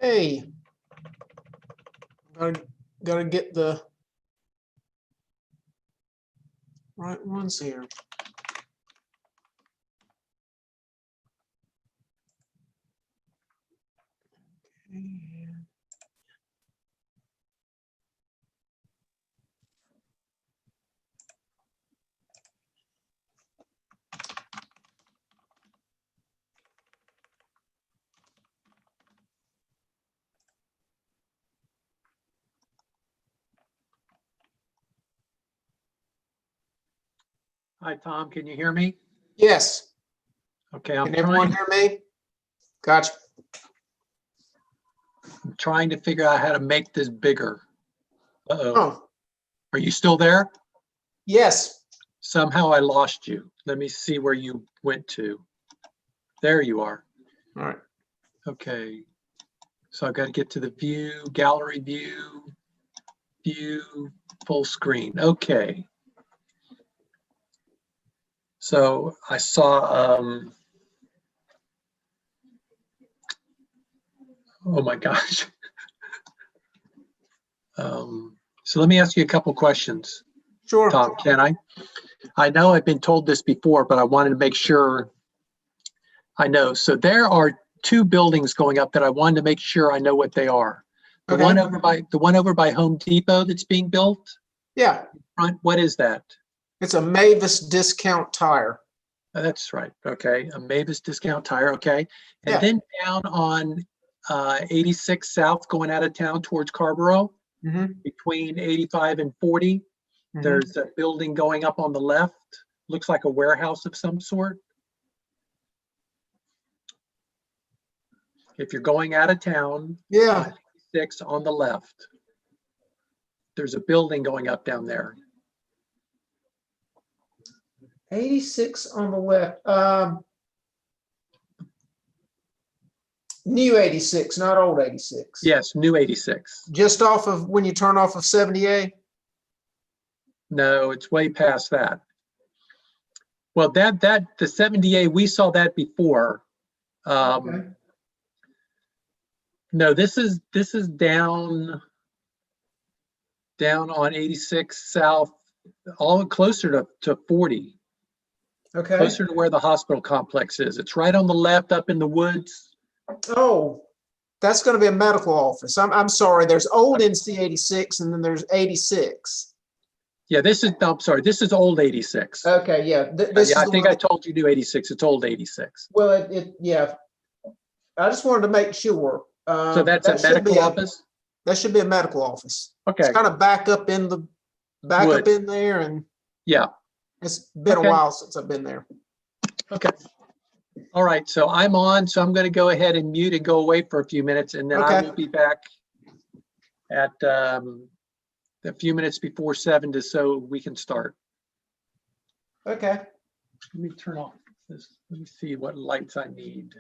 Hey, gotta get the right ones here. Okay. Hi, Tom. Can you hear me? Yes. Okay, I'm Can everyone hear me? Gotcha. trying to figure out how to make this bigger. Uh-oh. Oh, Are you still there? yes. Somehow I lost you. Let me see where you went to. There you are. All right. Okay. So I've got to get to the view, gallery view, full screen. Okay. So I saw, oh my gosh. So let me ask you a couple questions, Sure. Tom, can I? I know I've been told this before, but I wanted to make sure I know. So there are two buildings going up that I wanted to make sure I know what they are. The Okay. one over by Home Depot that's being built. Yeah, What is that? it's a Mavis Discount Tire. Oh, that's right. Okay, a Mavis Discount Tire. Okay, and Yeah. then down on 86 South, going out of town towards Scarborough, between 85 and 40, there's a building going up on the left. Looks like a warehouse of some sort. If you're going out of town, Yeah. 86 on the left, there's a building going up down there. 86 on the left. New 86, not old 86. Yes, new 86. Just off of when you turn off of 78. No, it's way past that. Well, the 78, we saw that before. Okay. No, this is down on 86 South, all closer to 40. Okay. Closer to where the hospital complex is. It's right on the left up in the woods. Oh, that's going to be a medical office. I'm sorry. There's old NC 86 and then there's 86. Yeah, I'm sorry, this is old 86. Okay, yeah. This Yeah, is I think I told you new 86. It's old 86. Well, yeah. I just wanted to make sure. So that's that a medical office? That should be a medical office. Okay. It's kind of back up in there, and yeah, it's been a while since I've been there. Okay. All right, so I'm on, so I'm going to go ahead and mute and go away for a few minutes, and then I will be back at a few minutes before 7 so we can start. Okay. Let me turn off this. Let me see what lights I need.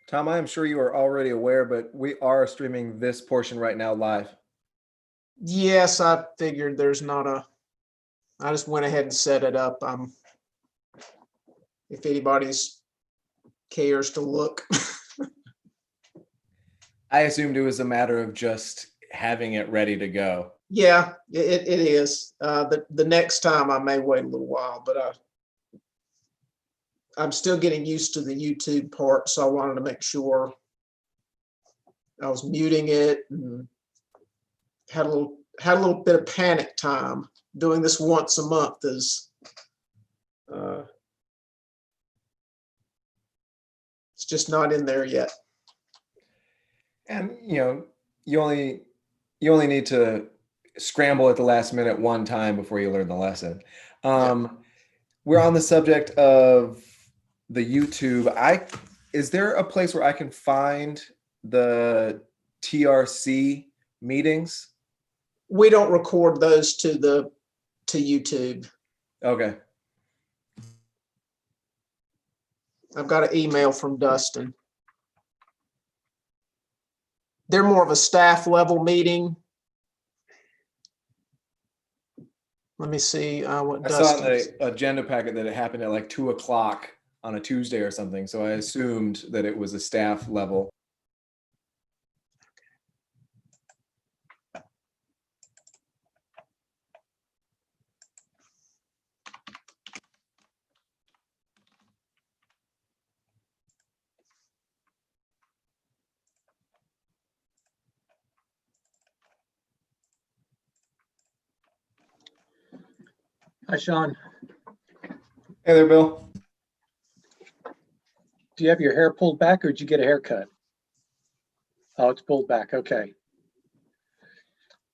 Tom, I am sure you are already aware, but we are streaming this portion right now live. Yes, I figured there's not I just went ahead and set it up. If anybody's cares to look. I assumed it was a matter of just having it ready to go. Yeah, it is. The next time I may wait a little while, but I'm still getting used to the YouTube part, so I wanted to make sure I was muting it and had a little bit of panic time. Doing this once a month is it's just not in there yet. And you only need to scramble at the last minute one time before you learn the lesson. We're on the subject of the YouTube. Is there a place where I can find the TRC meetings? We don't record those to YouTube. Okay. I've got an email from Dustin. They're more of a staff level meeting. Let me see what I saw in Dustin. the agenda packet that it happened at like 2:00 on a Tuesday or something. So I assumed that it was a staff level. Hi, Sean. Hey there, Bill. Do you have your hair pulled back or did you get a haircut? Oh, it's pulled back. Okay.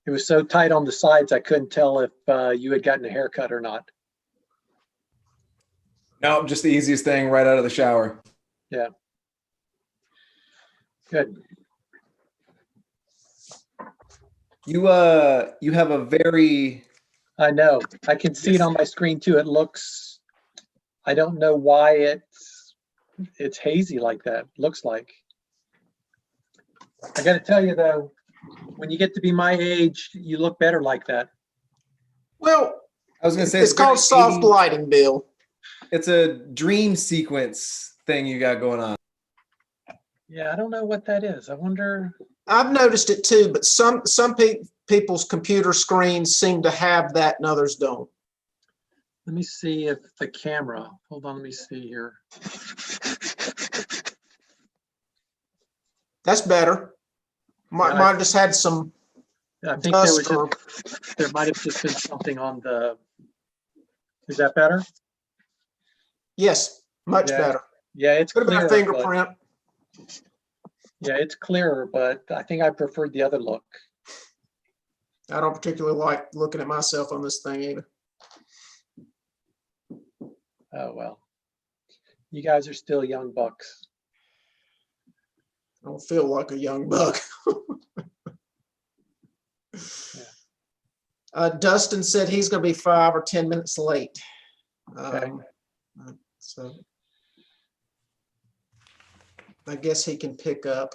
It was so tight on the sides, I couldn't tell if you had gotten a haircut or not. No, just the easiest thing right out of the shower. Yeah. Good. You have a very I know. I can see it on my screen too. It looks, I don't know why it's hazy like that. Looks like. I got to tell you though, when you get to be my age, you look better like that. Well, I was going to say it's called soft lighting, Bill. It's a dream sequence thing you got going on. Yeah, I don't know what that is. I wonder. I've noticed it too, but some people's computer screens seem to have that and others don't. Let me see if the camera, hold on, let me see here. That's better. Mine just had some I think dust there might have just been something on the, is that better? Yes, much better. Yeah, it's Could have been clearer. a fingerprint. Yeah, it's clearer, but I think I preferred the other look. I don't particularly like looking at myself on this thing either. Oh, well. You guys are still young bucks. I don't feel like a young buck. Dustin said he's going to be 5 or 10 minutes late. Okay. So I guess he can pick up.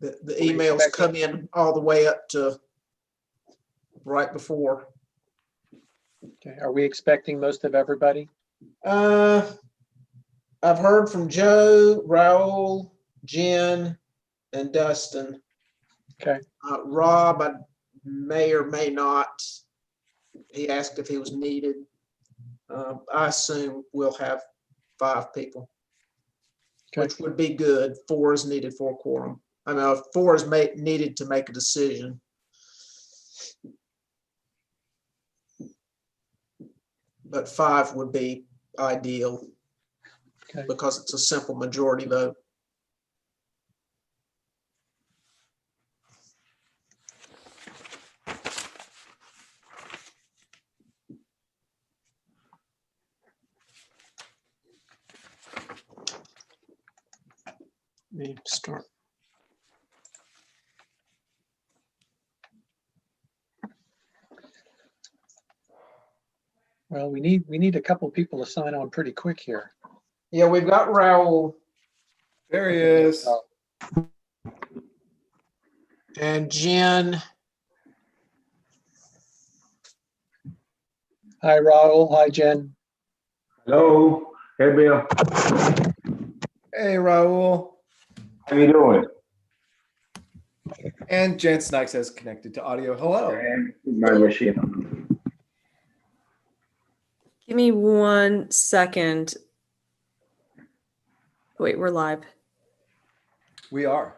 The emails come in all the way up to right before. Okay. Are we expecting most of everybody? I've heard from Joe, Raul, Jen, and Dustin. Okay. Rob, I may or may not. He asked if he was needed. I assume we'll have 5 people, Okay. which would be good. 4 is needed for a quorum. I know if 4 is needed to make a decision. But 5 would be ideal. Okay. Because it's a simple majority vote. Let me start. Well, we need a couple people to sign on pretty quick here. Yeah, we've got Raul. There he is. And Jen. Hi, Raul. Hi, Jen. Hello, hey Bill, Hey, Raul. how you doing? And Jan Snipes has connected to audio. Hello. And my machine. Give me 1 second. Wait, we're live. We are.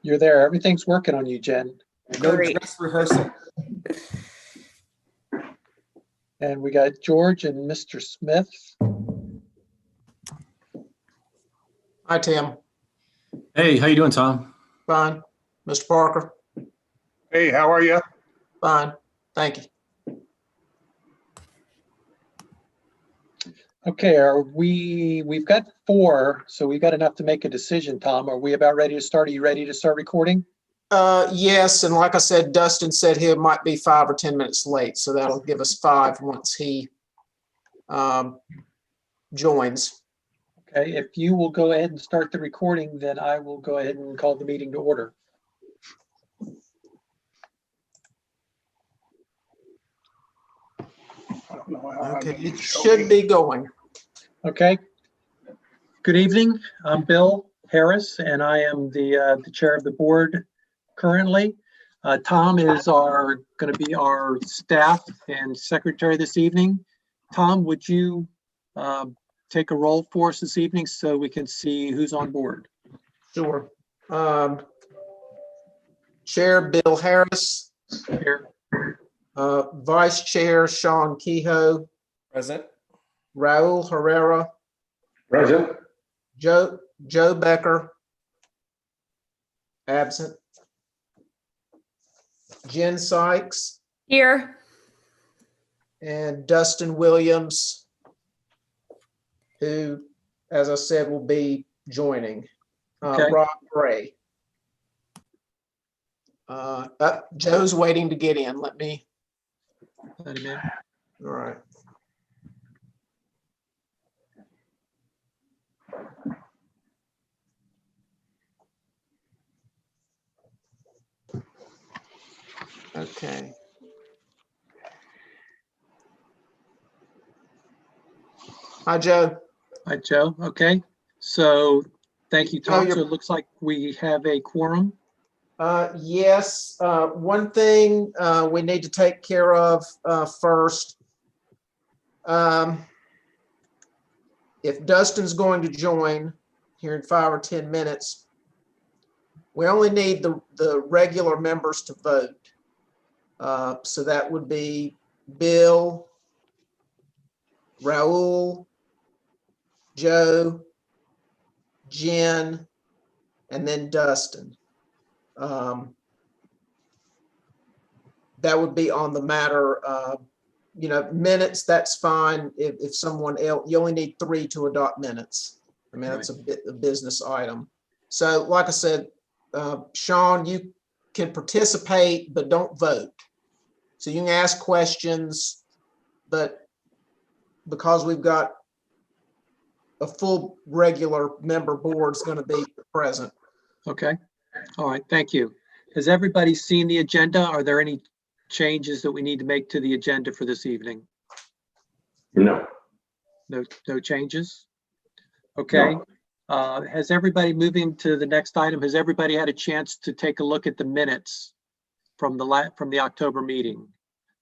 You're there. Everything's working on you, Jen. No Great. dress rehearsal. And we got George and Mr. Smith. Hi, Tim. Hey, how you doing, Tom? Fine. Mr. Parker? Hey, how are you? Fine. Thank you. Okay, we've got 4, so we've got enough to make a decision, Tom. Are we about ready to start? Are you ready to start recording? Yes, and like I said, Dustin said he might be 5 or 10 minutes late, so that'll give us 5 once he joins. Okay, if you will go ahead and start the recording, then I will go ahead and call the meeting to order. I don't know how Okay, I'm it should be going. Okay. Good evening. I'm Bill Harris, and I am the chair of the board currently. Tom is going to be our staff and secretary this evening. Tom, would you take a roll for us this evening so we can see who's on board? Sure. Chair Bill Harris, Here. Vice Chair Sean Kehoe, Present. Raul Herrera, Present? Joe Becker, absent. Jen Sykes Here. and Dustin Williams, who, as I said, will be joining. Okay. Rob Gray. Joe's waiting to get in. Let him in. All right. Okay. Hi, Joe. Hi, Joe. Okay. So thank you, Tom. you're- So it looks like we have a quorum. Yes, one thing we need to take care of first. If Dustin's going to join here in 5 or 10 minutes, we only need the regular members to vote. So that would be Bill, Raul, Joe, Jen, and then Dustin. That would be on the matter of, minutes, that's fine. If someone else, you only need 3 to adopt minutes. I mean, that's a business item. So like I said, Sean, you can participate, but don't vote. So you can ask questions, but because we've got a full regular member board is going to be present. Okay. All right. Thank you. Has everybody seen the agenda? Are there any changes that we need to make to the agenda for this evening? No. No changes? Okay. No. Has everybody, moving to the next item, has everybody had a chance to take a look at the minutes from the October meeting?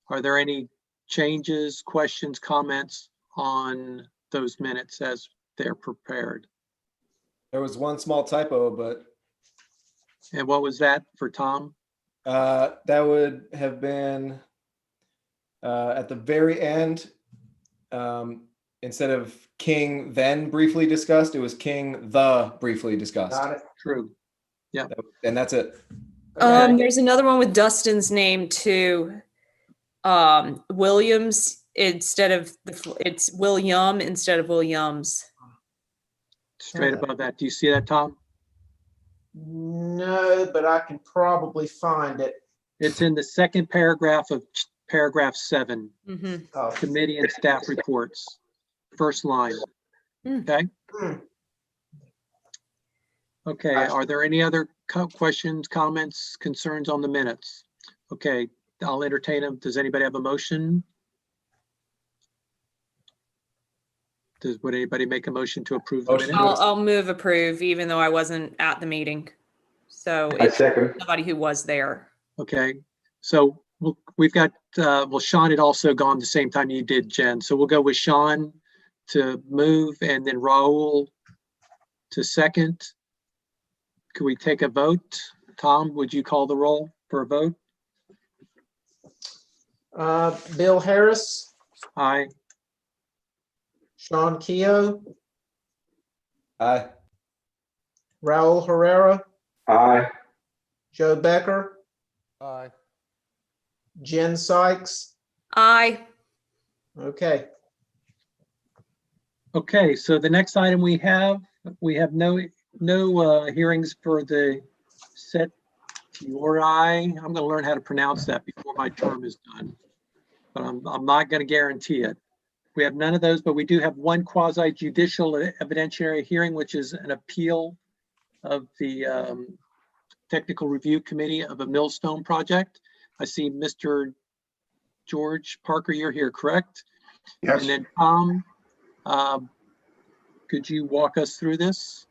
Are there any changes, questions, comments on those minutes as they're prepared? There was one small typo, but And what was that for Tom? that would have been at the very end. Instead of King then briefly discussed, it was King the briefly discussed. Got it. True. Yeah. And that's it. Okay. There's another one with Dustin's name too. Williams instead of it's William instead of Williams. Straight above that. Do you see that, Tom? No, but I can probably find it. It's in the second paragraph of paragraph 7, Mm-hmm. Oh. committee and staff reports, first line. Okay. Okay. Are there any other questions, comments, concerns on the minutes? Okay. I'll entertain them. Does anybody have a motion? Would anybody make a motion to approve the Motion. minutes? I'll move approve, even though I wasn't at the meeting. So I it's second. somebody who was there. Okay, so we've got, well, Sean had also gone the same time you did, Jen. So we'll go with Sean to move and then Raul to second. Could we take a vote? Tom, would you call the roll for a vote? Bill Harris, Aye. Sean Keogh, Aye. Raul Herrera, Aye. Joe Becker, Aye. Jen Sykes. Aye. Okay, Okay, so the next item we have no hearings for the set I'm going to learn how to pronounce that before my term is done, but I'm not going to guarantee it. We have none of those, but we do have one quasi judicial evidentiary hearing, which is an appeal of the technical review committee of a millstone project. I see Mr. George Parker, you're here, correct? Yes. And then Tom, could you walk us through this?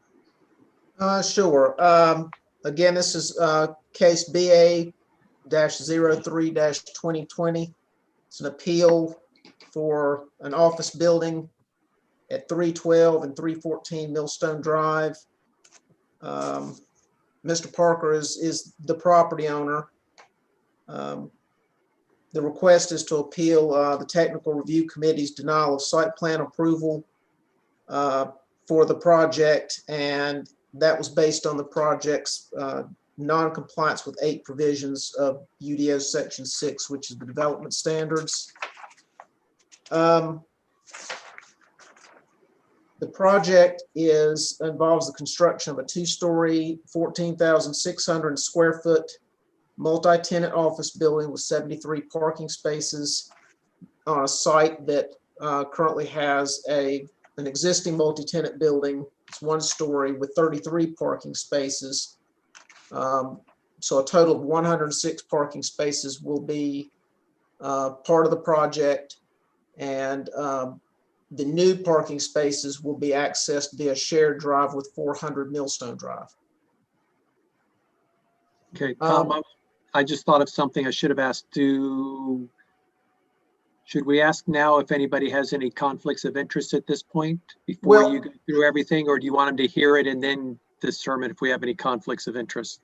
sure. Again, this is case BA-03-2020. It's an appeal for an office building at 312 and 314 Millstone Drive. Mr. Parker is the property owner. The request is to appeal the Technical Review Committee's denial of site plan approval for the project, and that was based on the project's non-compliance with 8 provisions of UDO Section 6, which is the development standards. The project involves the construction of a 2-story, 14,600 square foot multi-tenant office building with 73 parking spaces on a site that currently has an existing multi-tenant building. It's 1-story with 33 parking spaces. So a total of 106 parking spaces will be part of the project, and the new parking spaces will be accessed via shared drive with 400 Millstone Drive. Okay, Tom, I just thought of something I should have asked. Should we ask now if anybody has any conflicts of interest at this point before you go through everything, or do you want them to hear it and then determine if we have any conflicts of interest?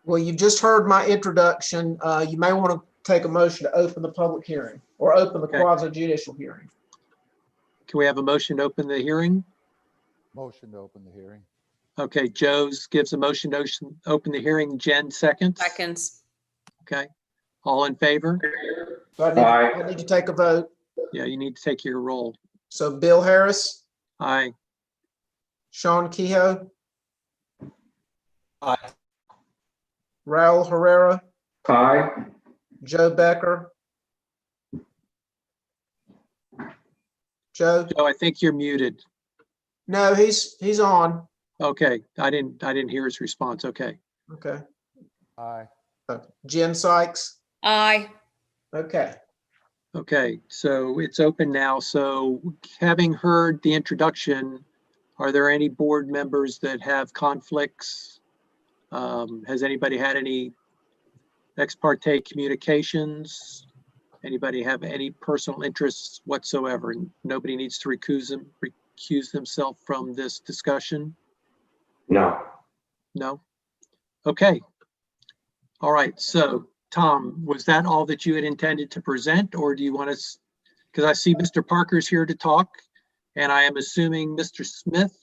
Well, you've just heard my introduction. You may want to take a motion to open the public hearing or open the Okay. quasi judicial hearing. Can we have a motion to open the hearing? Motion to open the hearing. Okay, Joe's gives a motion to open the hearing. Jen seconds. Seconds. Okay, all in favor? So I need to take a vote. Yeah, you need to take your roll. So Bill Harris, Aye. Sean Kehoe, Aye. Raul Herrera, Aye. Joe Becker. Joe? Joe, I think you're muted. No, he's on. Okay, I didn't hear his response. Okay. Okay. Aye. Jen Sykes. Aye. Okay. Okay, so it's open now. So having heard the introduction, are there any board members that have conflicts? Has anybody had any ex parte communications? Anybody have any personal interests whatsoever? Nobody needs to recuse themselves from this discussion? No. No? Okay. All right, so Tom, was that all that you had intended to present, or do you want us, because I see Mr. Parker's here to talk, and I am assuming Mr. Smith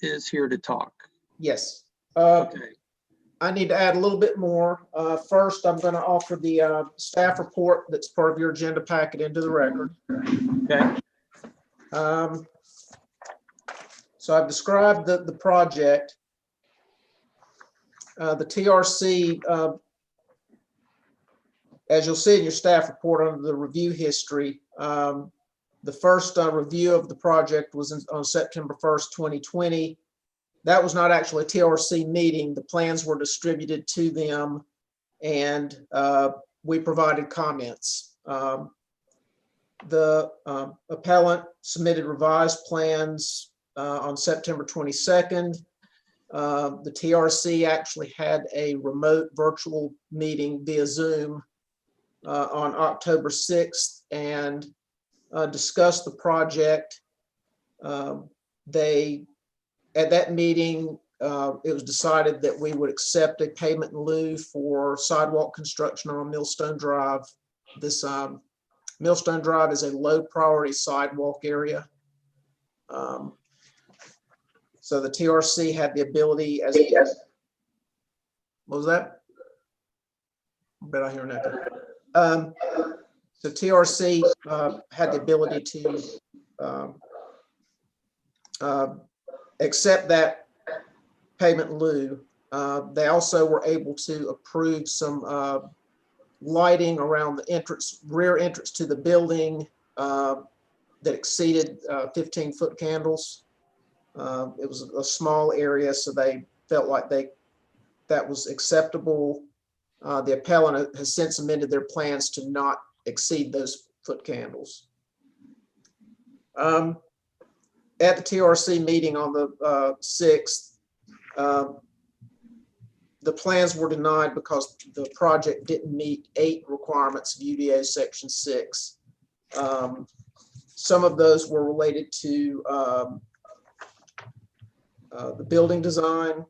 is here to talk. Yes. Okay, I need to add a little bit more. First, I'm going to offer the staff report that's part of your agenda packet into the record. okay, So I've described the project. The TRC, as you'll see in your staff report under the review history, the first review of the project was on September 1st, 2020. That was not actually a TRC meeting. The plans were distributed to them, and we provided comments. The appellant submitted revised plans on September 22nd. The TRC actually had a remote virtual meeting via Zoom on October 6th and discussed the project. At that meeting, it was decided that we would accept a payment in lieu for sidewalk construction on Millstone Drive. This Millstone Drive is a low priority sidewalk area. So the TRC had the ability what was that? Bet I hear an echo. So TRC had the ability to accept that payment in lieu. They also were able to approve some lighting around the rear entrance to the building that exceeded 15-foot candles. It was a small area, so they felt like that was acceptable. The appellant has since amended their plans to not exceed those foot candles. At the TRC meeting on the 6th, the plans were denied because the project didn't meet 8 requirements of UDO Section 6. Some of those were related to the building design,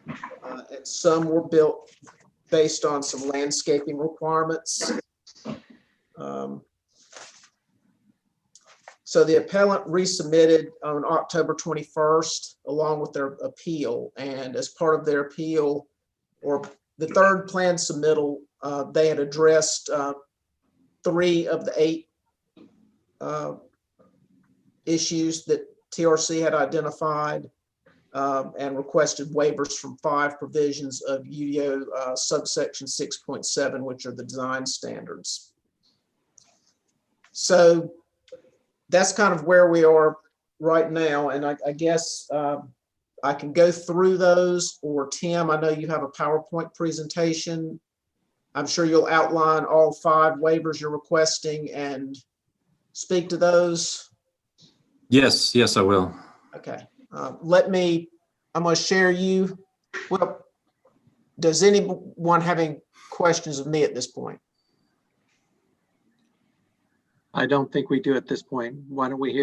and some were built based on some landscaping requirements. So the appellant resubmitted on October 21st along with their appeal, and as part of their appeal, or the third plan submittal, they had addressed 3 of the 8 issues that TRC had identified, and requested waivers from 5 provisions of UDO subsection 6.7, which are the design standards. So that's kind of where we are right now. And I guess I can go through those, or Tim, I know you have a PowerPoint presentation. I'm sure you'll outline all 5 waivers you're requesting and speak to those. Yes, I will. Okay. I'm going to share you. Well, does anyone have any questions of me at this point? I don't think we do at this point. Why don't we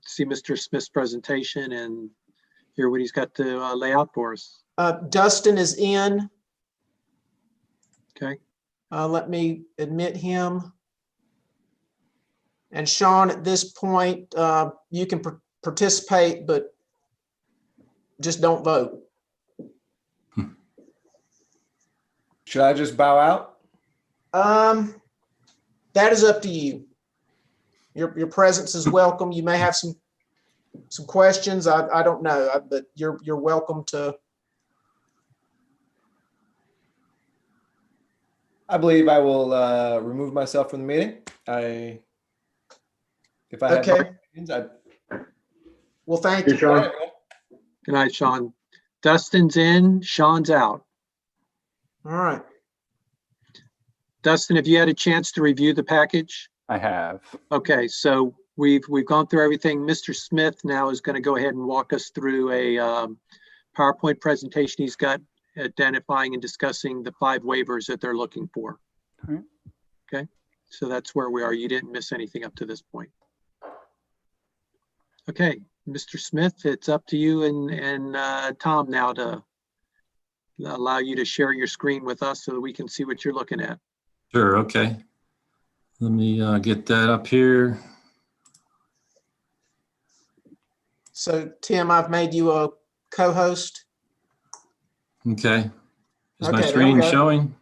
see Mr. Smith's presentation and hear what he's got to lay out for us? Dustin is in. Okay. Let me admit him. And Sean, at this point, you can participate, but just don't vote. Should I just bow out? That is up to you. Your presence is welcome. You may have some questions. I don't know, but you're welcome to. I believe I will remove myself from the meeting. If I have Okay. questions, Well, thank Hey, you. Sean. Good night, Sean. Dustin's in, Sean's out. All right. Dustin, have you had a chance to review the package? I have. Okay, so we've gone through everything. Mr. Smith now is going to go ahead and walk us through a PowerPoint presentation he's got identifying and discussing the 5 waivers that they're looking for. All right. Okay, so that's where we are. You didn't miss anything up to this point. Okay, Mr. Smith, it's up to you and Tom now to allow you to share your screen with us so that we can see what you're looking at. Sure, okay. Let me get that up here. So, Tim, I've made you a co-host. Okay. Is Okay, my there we screen go. showing?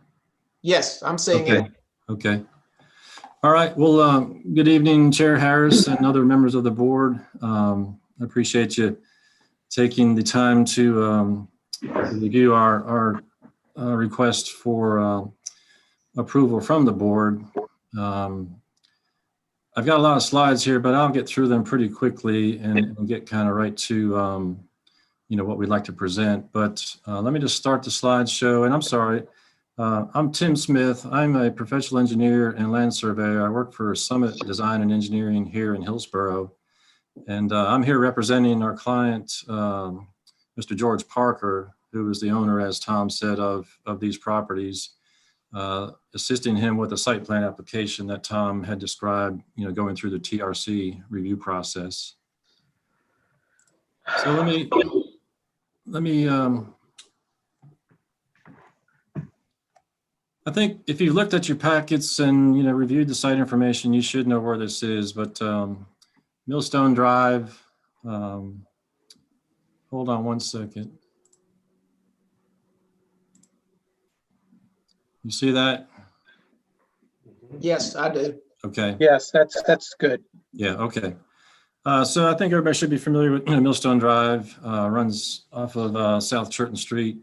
Yes, I'm seeing Okay. it. Okay. All right. Well, good evening, Chair Harris and other members of the board. I appreciate you taking the time to review our request for approval from the board. I've got a lot of slides here, but I'll get through them pretty quickly and get kind of right to what we'd like to present. But let me just start the slideshow. And I'm sorry, I'm Tim Smith. I'm a professional engineer and land surveyor. I work for Summit Design and Engineering here in Hillsborough. And I'm here representing our client, Mr. George Parker, who is the owner, as Tom said, of these properties, assisting him with a site plan application that Tom had described, going through the TRC review process. So let me I think if you looked at your packets and reviewed the site information, you should know where this is. But Millstone Drive. Hold on one second. You see that? Yes, I do. Okay. Yes, that's good. Yeah. Okay. So I think everybody should be familiar with Millstone Drive. Runs off of South Churton Street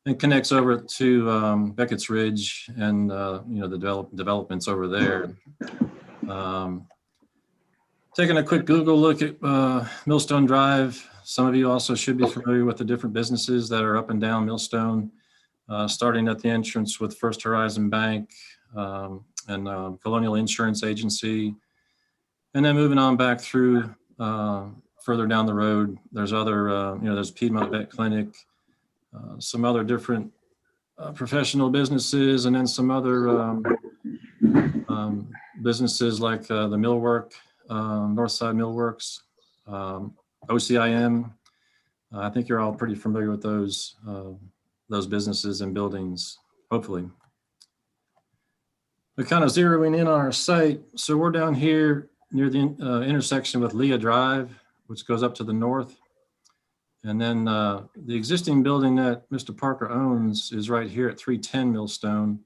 and connects over to Beckett's Ridge and the developments over there. Taking a quick Google look at Millstone Drive. Some of you also should be familiar with the different businesses that are up and down Millstone, starting at the entrance with First Horizon Bank and Colonial Insurance Agency, and then moving on back through further down the road. There's other, there's Piedmont Vet Clinic, some other different professional businesses, and then some other businesses like the Millwork, Northside Millworks, OCIM. I think you're all pretty familiar with those businesses and buildings, hopefully. We're kind of zeroing in on our site. So we're down here near the intersection with Leah Drive, which goes up to the north. And then the existing building that Mr. Parker owns is right here at 310 Millstone.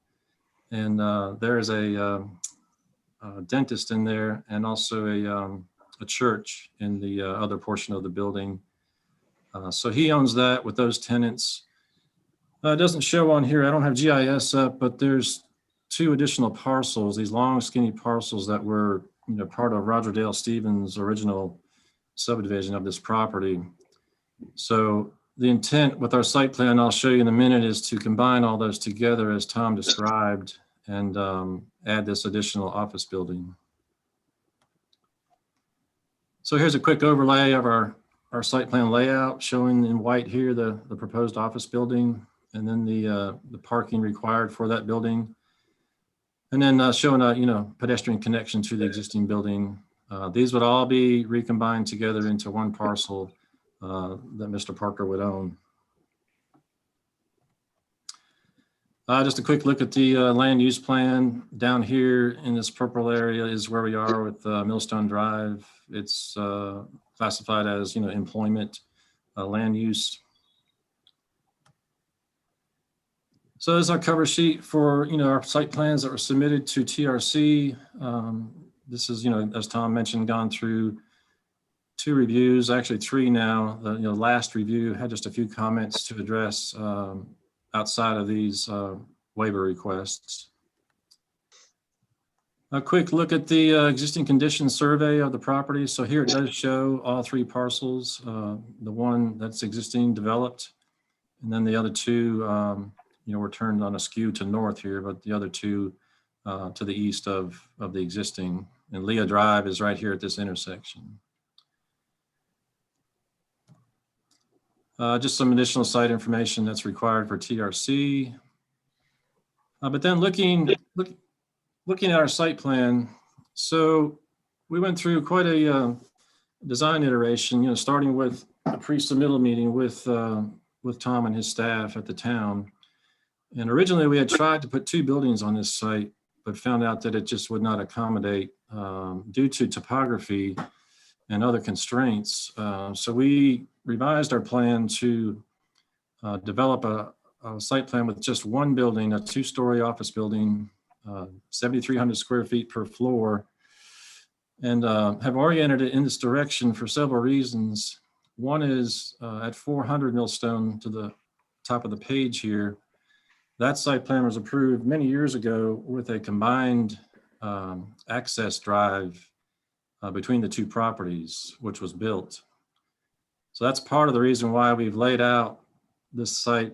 And there is a dentist in there and also a church in the other portion of the building. So he owns that with those tenants. It doesn't show on here. I don't have GIS up, but there's 2 additional parcels, these long skinny parcels that were part of Roger Dale Stevens' original subdivision of this property. So the intent with our site plan, I'll show you in a minute, is to combine all those together as Tom described and add this additional office building. So here's a quick overlay of our site plan layout, showing in white here the proposed office building, and then the parking required for that building, and then showing a pedestrian connection to the existing building. These would all be recombined together into one parcel that Mr. Parker would own. Just a quick look at the land use plan. Down here in this purple area is where we are with Millstone Drive. It's classified as employment land use. So there's our cover sheet for our site plans that were submitted to TRC. This is as Tom mentioned, gone through 2 reviews, actually 3 now. The last review had just a few comments to address outside of these waiver requests. A quick look at the existing condition survey of the property. So here it does show all 3 parcels, the one that's existing developed, and then the other 2 we're turned on a skew to north here, but the other 2 to the east of the existing. And Leah Drive is right here at this intersection. Just some additional site information that's required for TRC. But then looking at our site plan, so we went through quite a design iteration, starting with a pre-submittal meeting with Tom and his staff at the town. And originally we had tried to put 2 buildings on this site, but found out that it just would not accommodate due to topography and other constraints. So we revised our plan to develop a site plan with just 1 building, a 2-story office building, 7,300 square feet per floor, and have oriented it in this direction for several reasons. One is at 400 Millstone to the top of the page here. That site plan was approved many years ago with a combined access drive between the 2 properties, which was built. So that's part of the reason why we've laid out this site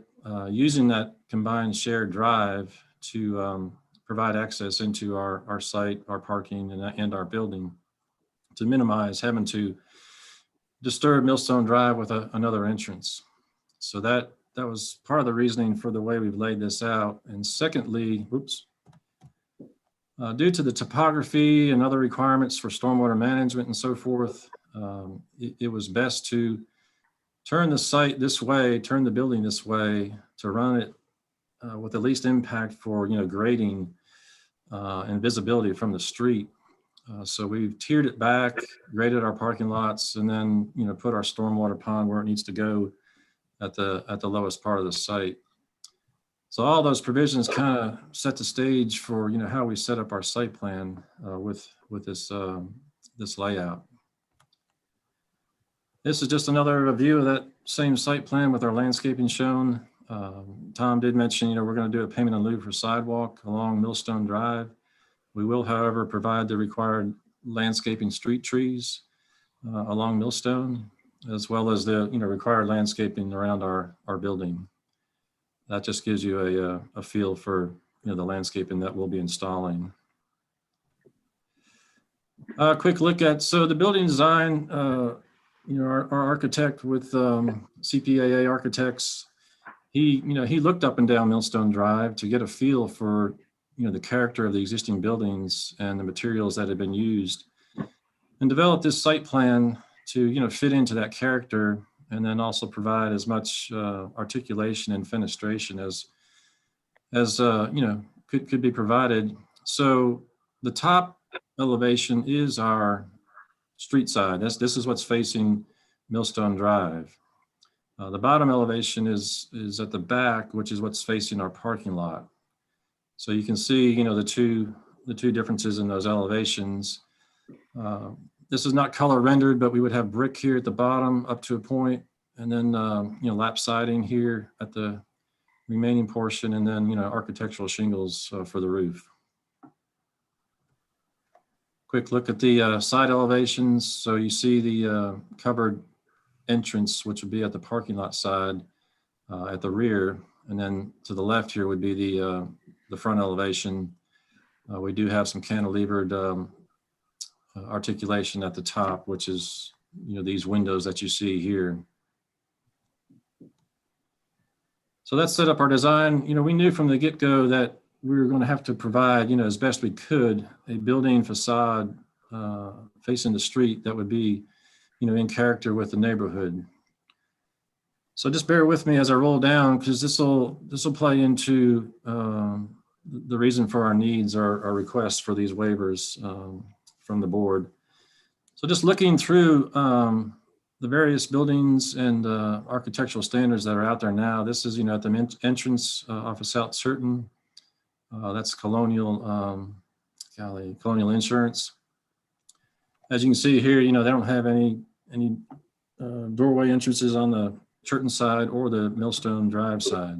using that combined shared drive to provide access into our site, our parking, and our building to minimize having to disturb Millstone Drive with another entrance. So that was part of the reasoning for the way we've laid this out. And secondly, due to the topography and other requirements for stormwater management and so forth, it was best to turn the site this way, turn the building this way to run it with the least impact for grading and visibility from the street. So we've tiered it back, graded our parking lots, and then put our stormwater pond where it needs to go at the lowest part of the site. So all those provisions kind of set the stage for how we set up our site plan with this this layout. This is just another view of that same site plan with our landscaping shown. Tom did mention we're going to do a payment in lieu for sidewalk along Millstone Drive. We will, however, provide the required landscaping street trees along Millstone, as well as the required landscaping around our building. That just gives you a feel for the landscaping that we'll be installing. A quick look at the building design. Our architect with CPAA Architects, he looked up and down Millstone Drive to get a feel for the character of the existing buildings and the materials that have been used, and developed this site plan to fit into that character, and then also provide as much articulation and fenestration as could be provided. So the top elevation is our street side. This is what's facing Millstone Drive. The bottom elevation is at the back, which is what's facing our parking lot. So you can see the two differences in those elevations. This is not color rendered, but we would have brick here at the bottom up to a point, and then lap siding here at the remaining portion, and then architectural shingles for the roof. Quick look at the side elevations. So you see the covered entrance, which would be at the parking lot side at the rear, and then to the left here would be the front elevation. We do have some cantilevered articulation at the top, which is these windows that you see here. So that set up our design. We knew from the get-go that we were going to have to provide, as best we could, a building facade facing the street that would be, in character with the neighborhood. So just bear with me as I roll down, because this will play into the reason for our needs, our requests for these waivers from the board. So just looking through the various buildings and architectural standards that are out there now, this is, at the entrance off of South Certain. That's Colonial Insurance. As you can see here, they don't have any doorway entrances on the Certain side or the Millstone Drive side.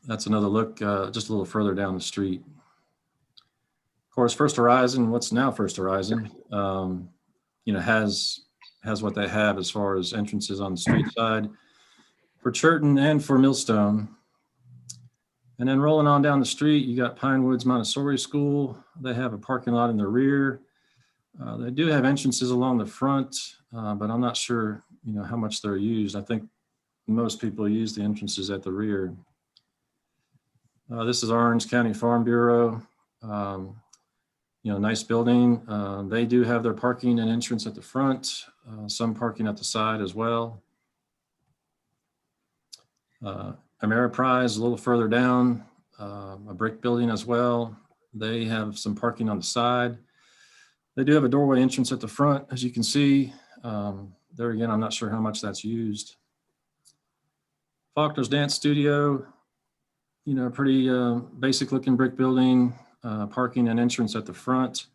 That's another look just a little further down the street. Of course, First Horizon, what's now First Horizon, has what they have as far as entrances on the street side for Certain and for Millstone. And then rolling on down the street, you got Pine Woods Montessori School. They have a parking lot in the rear. They do have entrances along the front, but I'm not sure, how much they're used. I think most people use the entrances at the rear. This is Orange County Farm Bureau. Nice building. They do have their parking and entrance at the front, some parking at the side as well. Ameriprise, a little further down, a brick building as well. They have some parking on the side. They do have a doorway entrance at the front, as you can see. There again, I'm not sure how much that's used. Faulkner's Dance Studio, pretty basic looking brick building, parking and entrance at the front.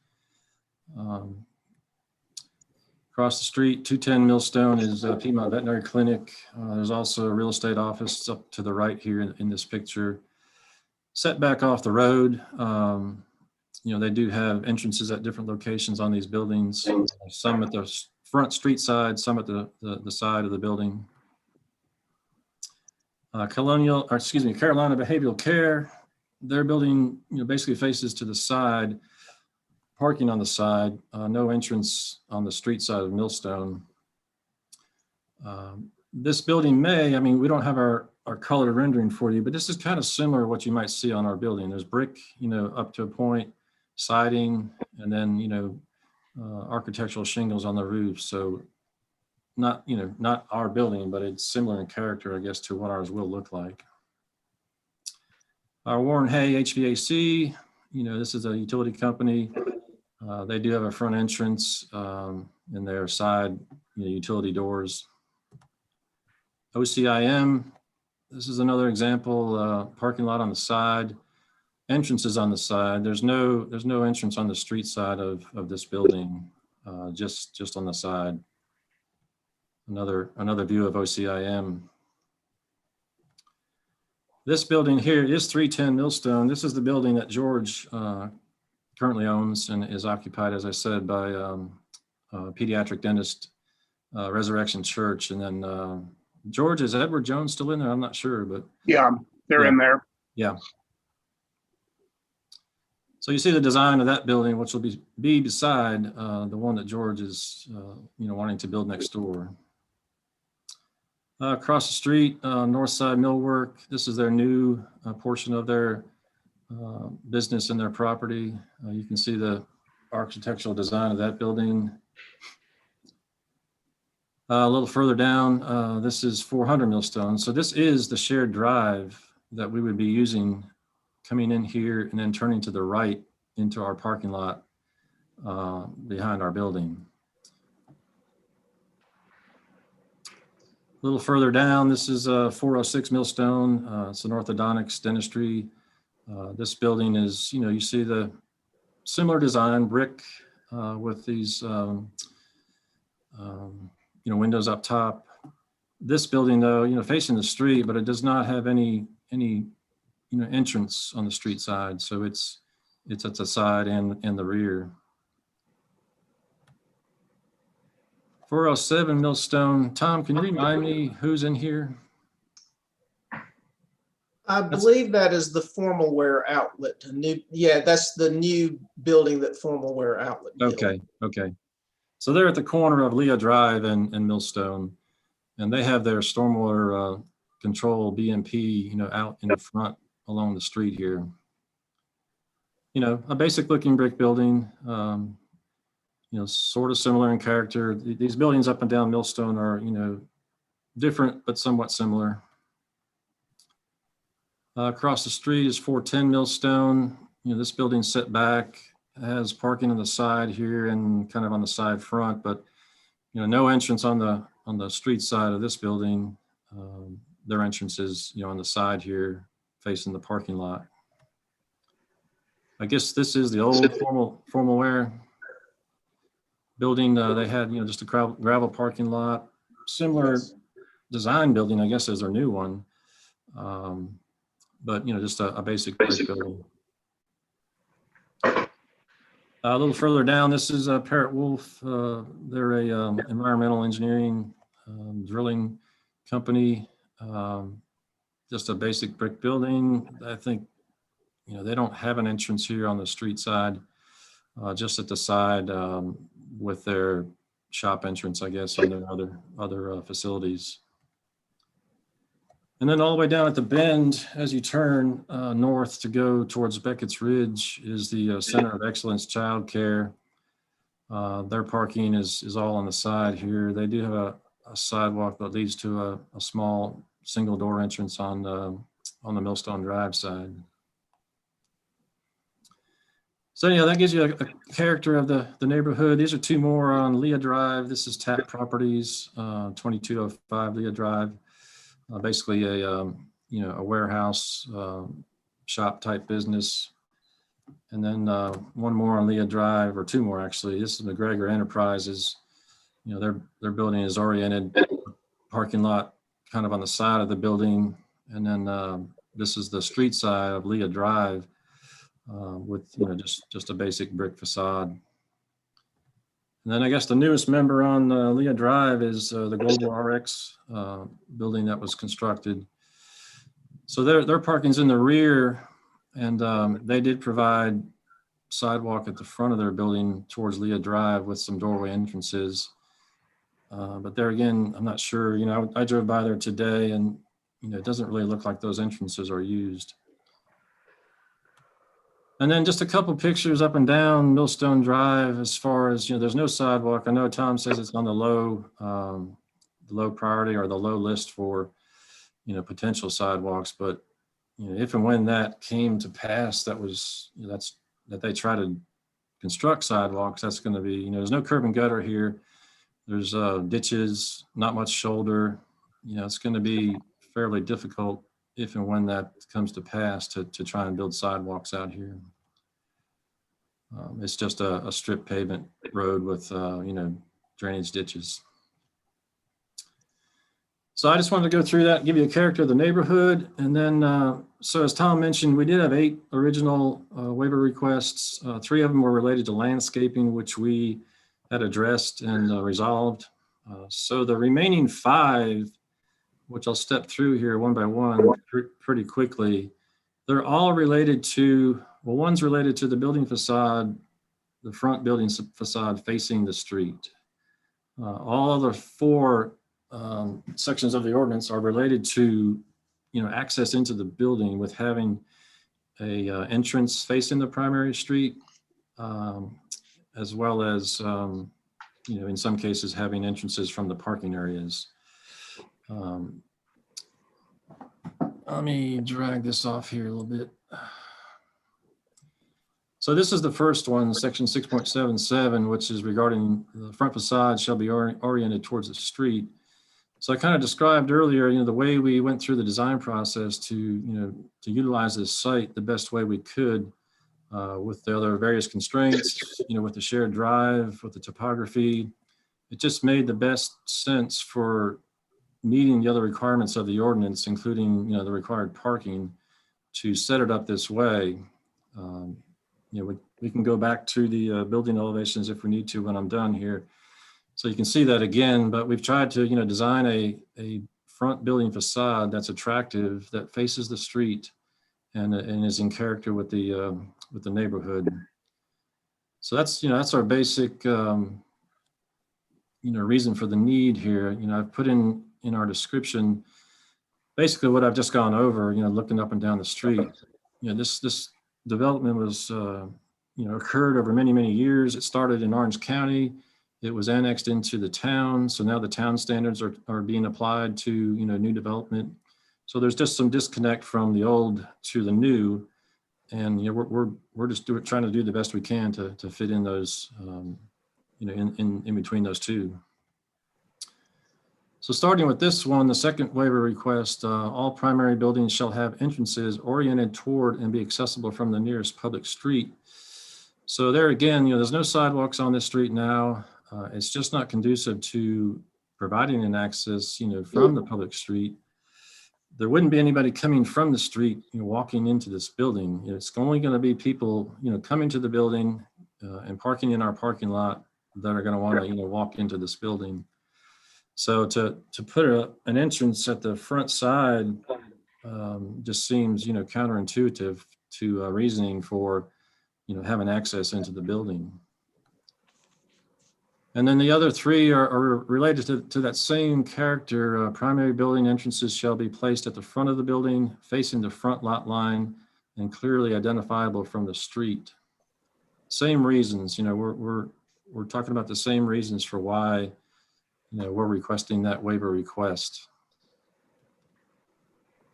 Across the street, 210 Millstone is Piedmont Veterinary Clinic. There's also a real estate office up to the right here in this picture. Set back off the road. They do have entrances at different locations on these buildings. Some at the front street side, some at the side of the building. Carolina Behavioral Care. Their building, basically faces to the side, parking on the side, no entrance on the street side of Millstone. This building we don't have our color rendering for you, but this is kind of similar to what you might see on our building. There's brick, up to a point, siding, and then, architectural shingles on the roof. So not our building, but it's similar in character, I guess, to what ours will look like. Our Warren Hay HVAC, this is a utility company. They do have a front entrance in their side, utility doors. OCIM, this is another example, parking lot on the side, entrances on the side. There's no entrance on the street side of this building, just on the side. Another view of OCIM. This building here is 310 Millstone. This is the building that George currently owns and is occupied, as I said, by a pediatric dentist, Resurrection Church. And then George, is Edward Jones still in there? I'm not sure, but. Yeah, they're in there. Yeah. So you see the design of that building, which will be beside the one that George is, wanting to build next door. Across the street, North Side Millwork. This is their new portion of their business and their property. You can see the architectural design of that building. A little further down, this is 400 Millstone. So this is the shared drive that we would be using coming in here and then turning to the right into our parking lot behind our building. A little further down, this is 406 Millstone. It's an orthodontics dentistry. This building is, you see the similar design, brick with these, windows up top. This building, though, facing the street, but it does not have any entrance on the street side. So it's at the side and the rear. 407 Millstone. Tom, can you remind me who's in here? I believe that is the Formal Wear Outlet. That's the new building that Formal Wear Outlet built. Okay. So they're at the corner of Leah Drive and Millstone, and they have their stormwater control BMP, out in the front along the street here. A basic looking brick building, sort of similar in character. These buildings up and down Millstone are, different, but somewhat similar. Across the street is 410 Millstone. This building's set back, has parking on the side here and kind of on the side front, but, no entrance on the street side of this building. Their entrance is, on the side here facing the parking lot. I guess this is the old Formal Wear building. They had, just a gravel parking lot, similar design building, I guess, as their new one. But, just a basic brick building. A little further down, this is Parrot Wolf. They're a environmental engineering drilling company. Just a basic brick building. I think, they don't have an entrance here on the street side, just at the side with their shop entrance, I guess, and their other facilities. And then all the way down at the bend, as you turn north to go towards Beckett's Ridge, is the Center of Excellence Child Care. Their parking is all on the side here. They do have a sidewalk that leads to a small single door entrance on the Millstone Drive side. So that gives you a character of the neighborhood. These are two more on Leah Drive. This is TAP Properties, 2205 Leah Drive. Basically a warehouse shop type business. And then one more on Leah Drive, or two more actually. This is McGregor Enterprises. Their building is oriented parking lot kind of on the side of the building. And then this is the street side of Leah Drive with just a basic brick facade. And then I guess the newest member on Leah Drive is the Global RX building that was constructed. So their parking's in the rear, and they did provide sidewalk at the front of their building towards Leah Drive with some doorway entrances. But there again, I'm not sure, you know, I drove by there today, and, you know, it doesn't really look like those entrances are used. And then just a couple pictures up and down Millstone Drive as far as, you know, there's no sidewalk. I know Tom says it's on the low priority or the low list for, you know, potential sidewalks, but, you know, if and when that came to pass, that was, you know, that they try to construct sidewalks, that's going to be, you know, there's no curb and gutter here. There's ditches, not much shoulder. You know, it's going to be fairly difficult if and when that comes to pass to try and build sidewalks out here. It's just a strip pavement road with, you know, drainage ditches. So I just wanted to go through that, give you a character of the neighborhood. And then, so as Tom mentioned, we did have 8 original waiver requests. 3 of them were related to landscaping, which we had addressed and resolved. So the remaining 5, which I'll step through here one by one pretty quickly, they're all related to, well, one's related to the building facade, the front building facade facing the street. All other 4 sections of the ordinance are related to, you know, access into the building with having a entrance facing the primary street, as well as, you know, in some cases having entrances from the parking areas. Let me drag this off here a little bit. So this is the first one, section 6.77, which is regarding the front facade shall be oriented towards the street. So I kind of described earlier, you know, the way we went through the design process to, you know, to utilize this site the best way we could with the other various constraints, you know, with the shared drive, with the topography. It just made the best sense for meeting the other requirements of the ordinance, including, you know, the required parking, to set it up this way. You know, we can go back to the building elevations if we need to when I'm done here. So you can see that again, but we've tried to, you know, design a front building facade that's attractive, that faces the street and is in character with the neighborhood. So that's, you know, that's our basic, you know, reason for the need here. You know, I've put in our description basically what I've just gone over, you know, looking up and down the street. You know, this development was, you know, occurred over many, many years. It started in Orange County. It was annexed into the town. So now the town standards are being applied to, you know, new development. So there's just some disconnect from the old to the new. And, you know, we're just trying to do the best we can to fit in those, you know, in between those two. So starting with this one, the second waiver request, all primary buildings shall have entrances oriented toward and be accessible from the nearest public street. So there again, you know, there's no sidewalks on this street now. It's just not conducive to providing an access, you know, from the public street. There wouldn't be anybody coming from the street, you know, walking into this building. You know, it's only going to be people, you know, coming to the building and parking in our parking lot that are going to want to, you know, walk into this building. So to put an entrance at the front side just seems, you know, counterintuitive to reasoning for, you know, having access into the building. And then the other 3 are related to that same character. Primary building entrances shall be placed at the front of the building, facing the front lot line, and clearly identifiable from the street. Same reasons, you know, we're talking about the same reasons for why, you know, we're requesting that waiver request.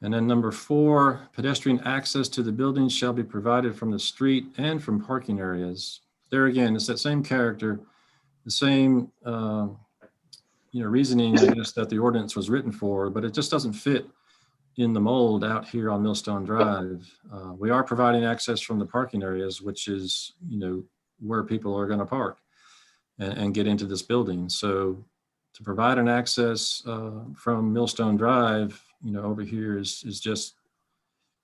And then number 4, pedestrian access to the building shall be provided from the street and from parking areas. There again, it's that same character, the same, you know, reasoning, I guess, that the ordinance was written for, but it just doesn't fit in the mold out here on Millstone Drive. We are providing access from the parking areas, which is, you know, where people are going to park and get into this building. So to provide an access from Millstone Drive, you know, over here is just,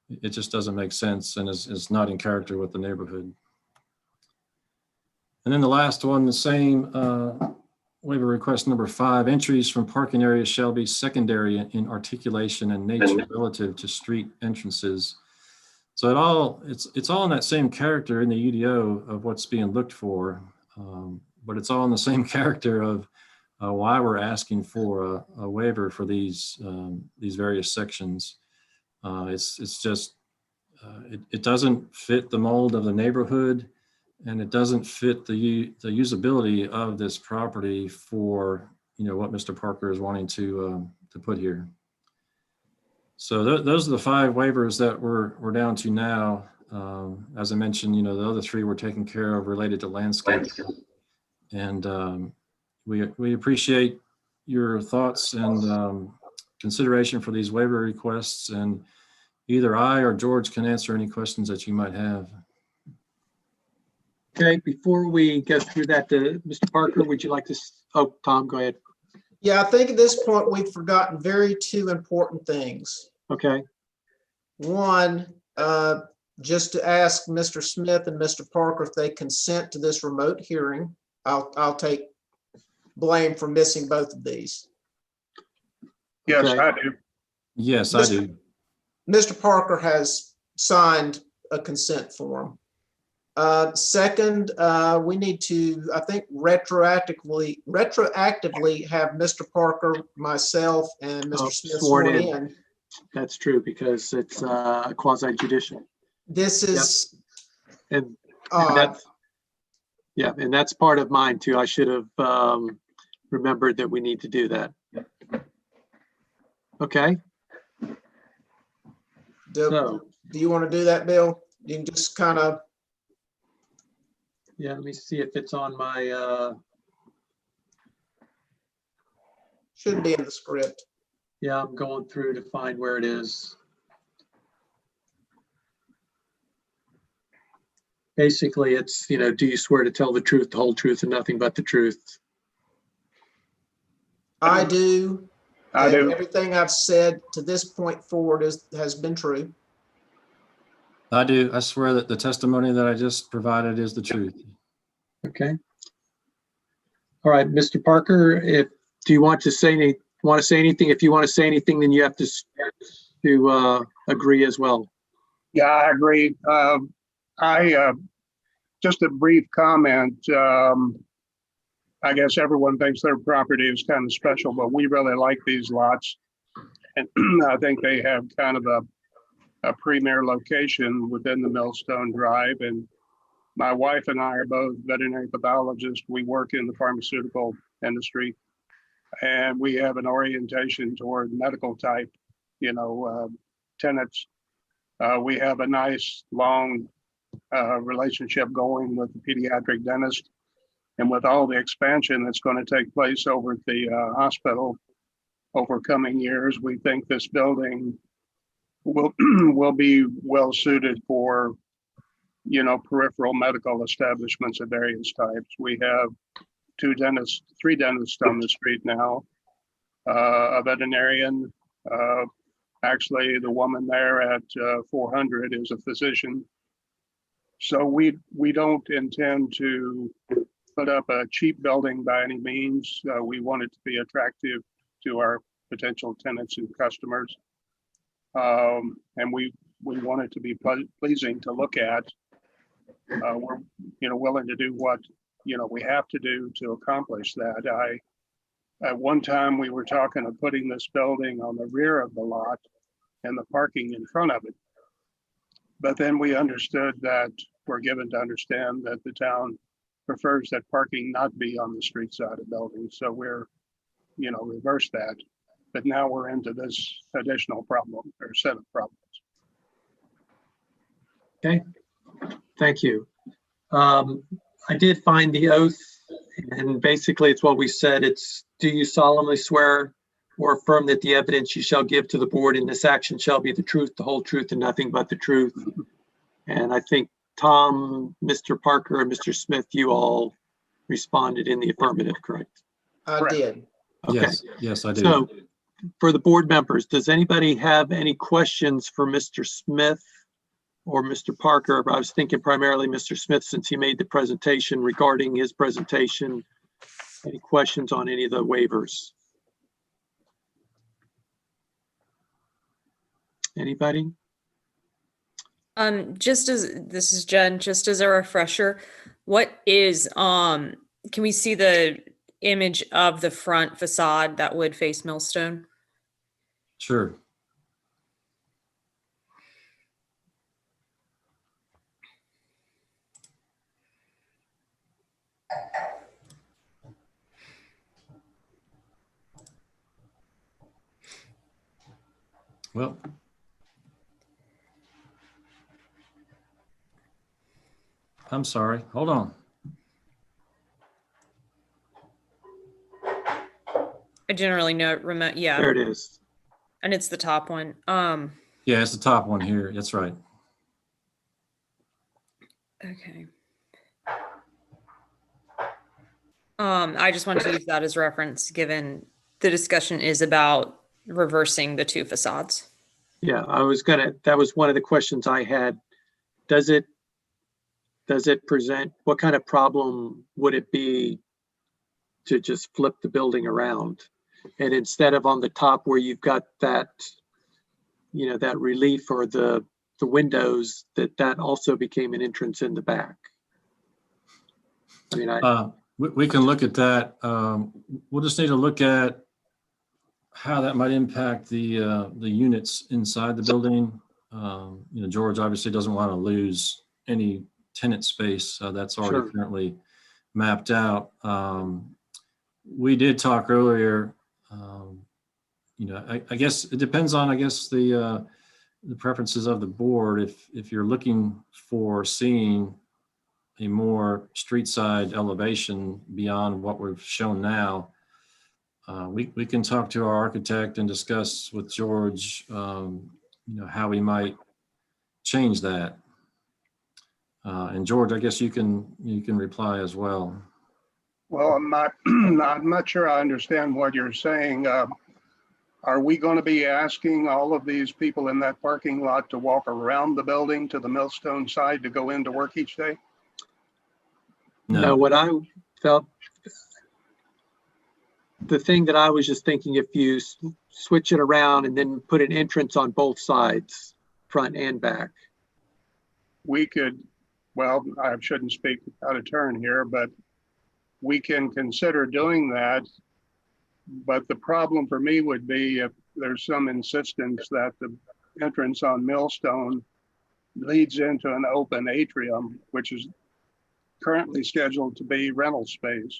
it just doesn't make sense and is not in character with the neighborhood. And then the last one, the same waiver request number 5, entries from parking areas shall be secondary in articulation and nature relative to street entrances. So it's all in that same character in the UDO of what's being looked for, but it's all in the same character of why we're asking for a waiver for these various sections. It's just it doesn't fit the mold of the neighborhood, and it doesn't fit the usability of this property for what Mr. Parker is wanting to put here. So those are the 5 waivers that we're down to now. As I mentioned, the other 3 were taken care of related to landscape, and we appreciate your thoughts and consideration for these waiver requests. And either I or George can answer any questions that you might have. Okay, before we go through that, Mr. Parker, would you like to, Tom, go ahead. Yeah, I think at this point we've forgotten 2 important things. Okay, One, just to ask Mr. Smith and Mr. Parker if they consent to this remote hearing. I'll take blame for missing both of these. Yes, Okay. I do. Yes, I do. Mr. Parker has signed a consent form. Second, we need to, I think, retroactively have Mr. Parker, myself, and Mr. Smith sworn sworn in. in. That's true, because it's quasi judicial. This is And odd. that's, yeah, and that's part of mine too. I should have remembered that we need to do that. Okay, Do you want to do that, Bill? You can just kind of, yeah, let me see if it's on my, should be in the script. yeah, I'm going through to find where it is. Basically, it's, do you swear to tell the truth, the whole truth, and nothing but the truth? I do. I and do. Everything I've said to this point forward has been true. I do. I swear that the testimony that I just provided is the truth. Okay. All right, Mr. Parker, do you want to say anything? If you want to say anything, then you have to agree as well. Yeah, I agree. Just a brief comment. I guess everyone thinks their property is kind of special, but we really like these lots. And I think they have kind of a premier location within the Millstone Drive. And my wife and I are both veterinary pathologists. We work in the pharmaceutical industry, and we have an orientation toward medical type, tenants. We have a nice long relationship going with the pediatric dentist, and with all the expansion that's going to take place over at the hospital over coming years, we think this building will be well suited for peripheral medical establishments of various types. We have 3 dentists on the street now, a veterinarian. Actually, the woman there at 400 is a physician. So we don't intend to put up a cheap building by any means. We want it to be attractive to our potential tenants and customers. And we want it to be pleasing to look at. We're willing to do what we have to do to accomplish that. At one time we were talking of putting this building on the rear of the lot and the parking in front of it. But then we understood that we're given to understand that the town prefers that parking not be on the street side of buildings. So we're, reverse that. But now we're into this additional problem or set of problems. Okay, thank you. I did find the oath, and basically it's what we said. It's, do you solemnly swear or affirm that the evidence you shall give to the board in this action shall be the truth, the whole truth, and nothing but the truth? And I think Tom, Mr. Parker, and Mr. Smith, you all responded in the affirmative, correct? I Correct. did. Okay. Yes, I do. So for the board members, does anybody have any questions for Mr. Smith or Mr. Parker? I was thinking primarily Mr. Smith, since he made the presentation regarding his presentation Any questions on any of the waivers? Anybody? Just as, this is Jen, just as a refresher, what is, can we see the image of the front facade that would face Millstone? Sure. Well, I'm sorry. Hold on. I generally know, yeah, There it is. and it's the top one. Yeah, it's the top one here. That's right. Okay. I just wanted to use that as reference, given the discussion is about reversing the two facades. Yeah, that was one of the questions I had. Does it present, what kind of problem would it be to just flip the building around? And instead of on the top where you've got that, that relief or the windows, that also became an entrance in the back. I mean, We can look at that. We'll just need to look at how that might impact the units inside the building. George obviously doesn't want to lose any tenant space. That's already Sure. currently mapped out. We did talk earlier. I guess it depends on, the preferences of the board. If you're looking for seeing a more street side elevation beyond what we've shown now, we can talk to our architect and discuss with George, how we might change that. And George, I guess you can reply as well. Well, I'm not sure I understand what you're saying. Are we going to be asking all of these people in that parking lot to walk around the building to the Millstone side to go into work each day? no, what I felt, the thing that I was just thinking, if you switch it around and then put an entrance on both sides, front and back. We could, well, I shouldn't speak out of turn here, but we can consider doing that. But the problem for me would be if there's some insistence that the entrance on Millstone leads into an open atrium, which is currently scheduled to be rental space.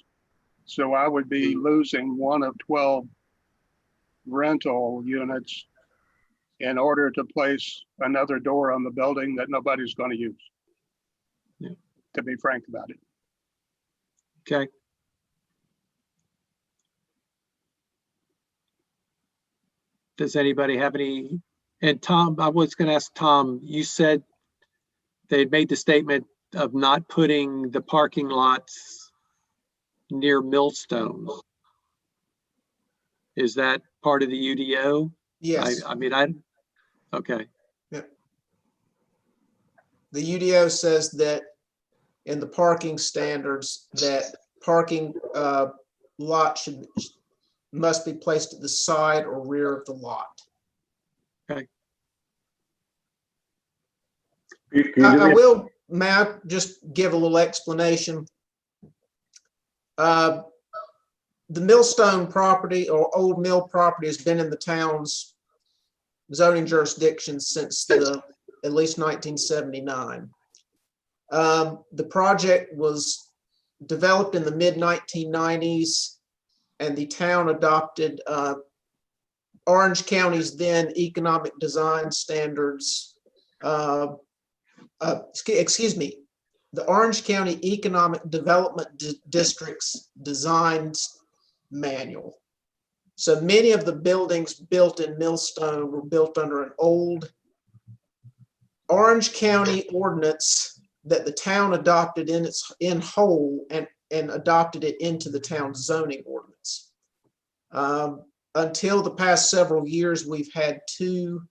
So I would be losing one of 12 rental units in order to place another door on the building that nobody's going to use. Yeah. To be frank about it. Okay. Does anybody have any? And Tom, I was going to ask Tom, you said they made the statement of not putting the parking lots near Millstone. Is that part of the UDO? Yes. Okay. The UDO says that in the parking standards that parking lot must be placed at the side or rear of the lot. Okay. I will, Matt, just give a little explanation. The Millstone property or Old Mill property has been in the town's zoning jurisdiction since at least 1979. The project was developed in the mid-1990s, and the town adopted Orange County's then economic design standards. Excuse me, the Orange County Economic Development District's design manual. So many of the buildings built in Millstone were built under an old Orange County ordinance that the town adopted in whole and adopted it into the town's zoning ordinance. Until the past several years, we've had two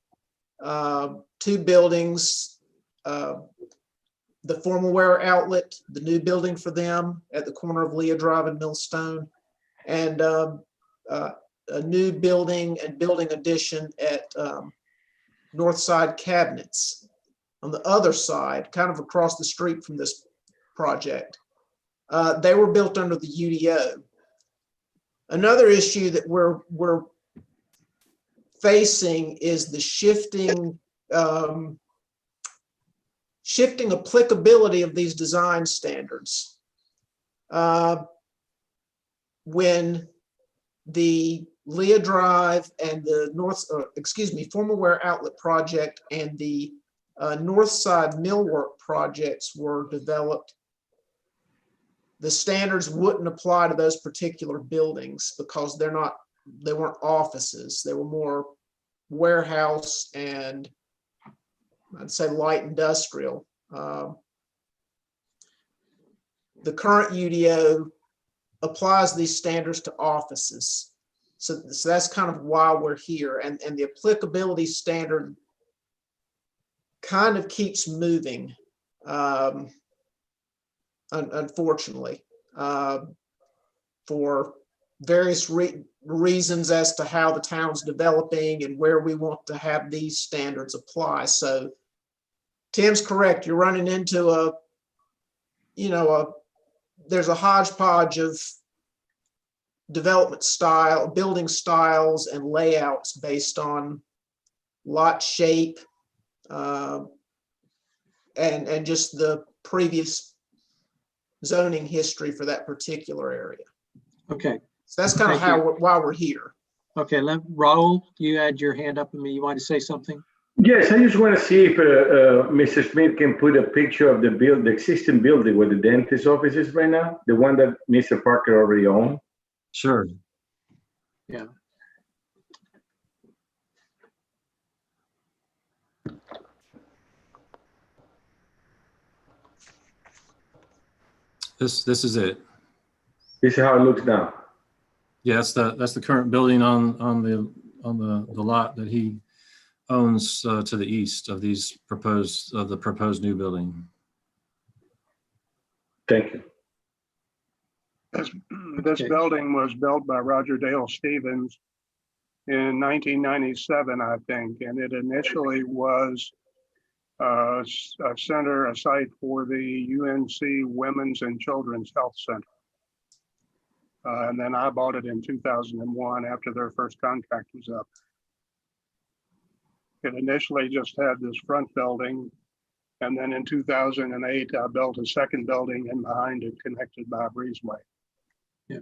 buildings, the formal wear outlet, the new building for them at the corner of Leah Drive and Millstone, and a new building and building addition at Northside Cabinets on the other side, kind of across the street from this project. They were built under the UDO. Another issue that we're facing is the shifting applicability of these design standards. When the Leah Drive and the Former Wear Outlet project and the Northside Millwork projects were developed, the standards wouldn't apply to those particular buildings because they weren't offices. They were more warehouse and I'd say light industrial. The current UDO applies these standards to offices. So that's kind of why we're here. And the applicability standard kind of keeps moving, unfortunately, for various reasons as to how the town's developing and where we want to have these standards apply. So Tim's correct. You're running into there's a hodgepodge of development style, building styles and layouts based on lot shape and just the previous zoning history for that particular area. Okay. So that's kind of why we're here. Okay, Raul, you had your hand up. You want to say something? Yes, I just want to see if Mr. Smith can put a picture of the existing building where the dentist office is right now, the one that Mr. Parker already owned. Sure. Yeah. This is it. This is how it looks now. Yeah, that's the current building on the lot that he owns to the east of the proposed new building. Thank you. This building was built by Roger Dale Stevens in 1997, I think, and it initially was a site for the UNC Women's and Children's Health Center. And then I bought it in 2001 after their first contract was up. It initially just had this front building, and then in 2008, I built a second building in behind it connected by a breezeway. Yeah.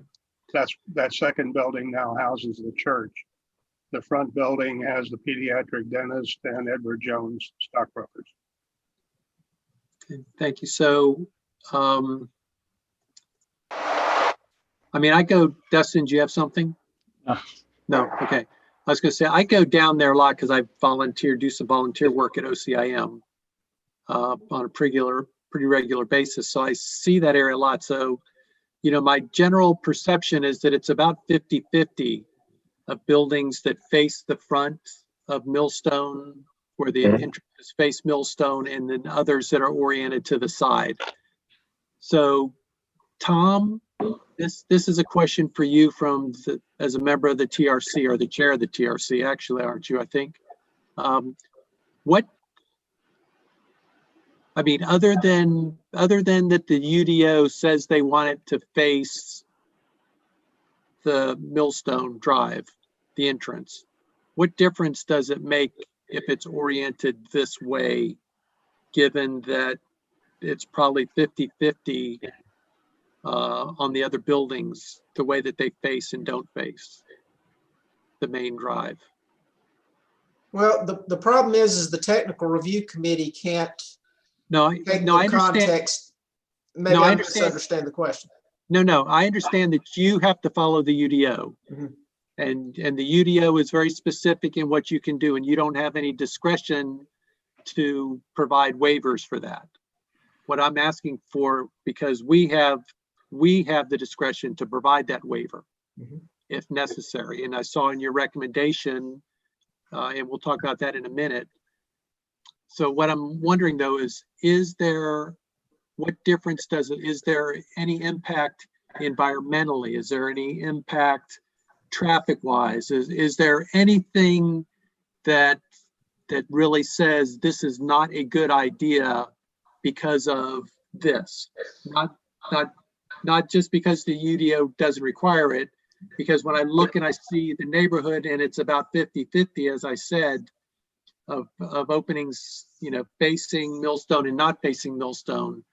That second building now houses the church. The front building has the pediatric dentist and Edward Jones stockbrokers. Okay, thank you. So, Dustin, do you have something? No, okay. I was going to say, I go down there a lot because I do some volunteer work at OCIM on a pretty regular basis. So I see that area a lot. So, my general perception is that it's about 50-50 of buildings that face the front of Millstone, where the entrances face Millstone, and then others that are oriented to the side. So, Tom, this is a question for you as a member of the TRC, or the chair of the TRC, actually, aren't you? I think. Other than that, the UDO says they want it to face the Millstone Drive, the entrance. What difference does it make if it's oriented this way, given that it's probably 50-50 on the other buildings, the way that they face and don't face the main drive? Well, the problem is the technical review committee can't take the context. Maybe I misunderstand the question. No, I understand that you have to follow the UDO. Mm-hmm. And the UDO is very specific in what you can do, and you don't have any discretion to provide waivers for that. What I'm asking for, because we have the discretion to provide that waiver if necessary. And I saw in your recommendation, and we'll talk about that in a minute. So what I'm wondering though is there any impact environmentally? Is there any impact traffic wise? Is there anything that really says this is not a good idea because of this? Not just because the UDO doesn't require it, because when I look and I see the neighborhood and it's about 50-50, as I said, of openings, you know, facing Millstone and not facing Millstone,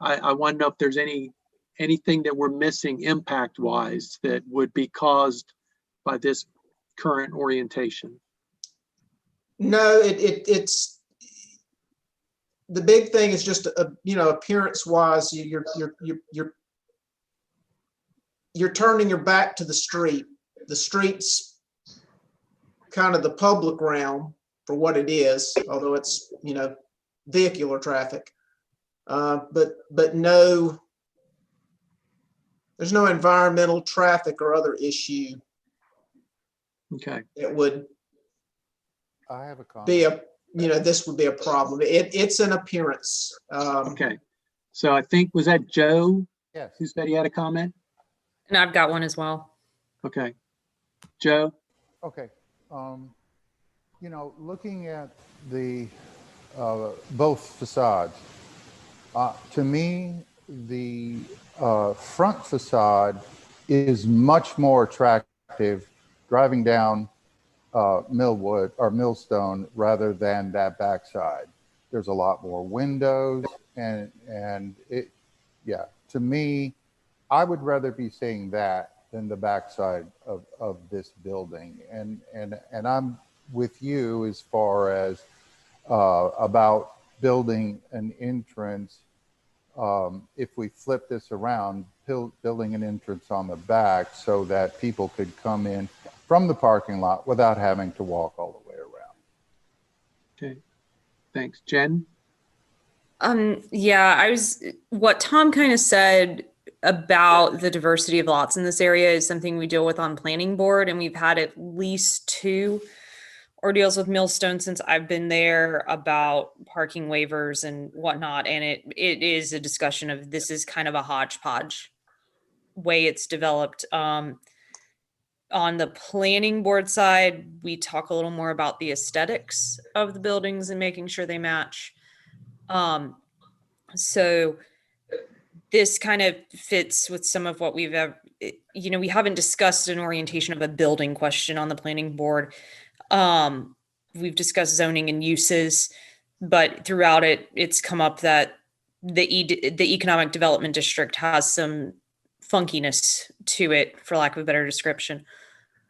I want to know if there's anything that we're missing impact wise that would be caused by this current orientation. No, it's the big thing is just you know, appearance wise, you're turning your back to the street. The street's kind of the public realm for what it is, although it's, you know, vehicular traffic. But no, there's no environmental, traffic, or other issue Okay. that would I have a comment. be you know, this would be a problem. It's an appearance. Okay. So I think, was that Joe Yes. who said he had a comment? And I've got one as well. Okay. Joe? Okay. You know, looking at the both facades, to me, the front facade is much more attractive driving down Millwood or Millstone rather than that backside. There's a lot more windows and it, yeah, to me, I would rather be seeing that than the backside of this building. And I'm with you as far as about building an entrance. If we flip this around, building an entrance on the back so that people could come in from the parking lot without having to walk all the way around. Okay. Thanks. Jen? Yeah, what Tom kind of said about the diversity of lots in this area is something we deal with on planning board, and we've had at least 2 ordeals with Millstone since I've been there about parking waivers and whatnot. And it is a discussion of, this is kind of a hodgepodge way it's developed. On the planning board side, we talk a little more about the aesthetics of the buildings and making sure they match. So this kind of fits with some of what we've, you know, we haven't discussed an orientation of a building question on the planning board. We've discussed zoning and uses, but throughout it's come up that the economic development district has some funkiness to it, for lack of a better description.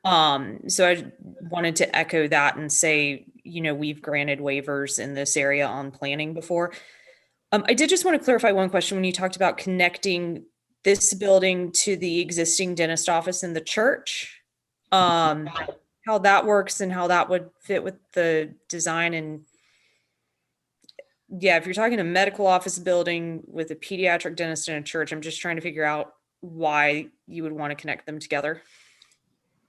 So I wanted to echo that and say, you know, we've granted waivers in this area on planning before. I did just want to clarify one question when you talked about connecting this building to the existing dentist office in the church, how that works and how that would fit with the design. And yeah, if you're talking a medical office building with a pediatric dentist and a church, I'm just trying to figure out why you would want to connect them together.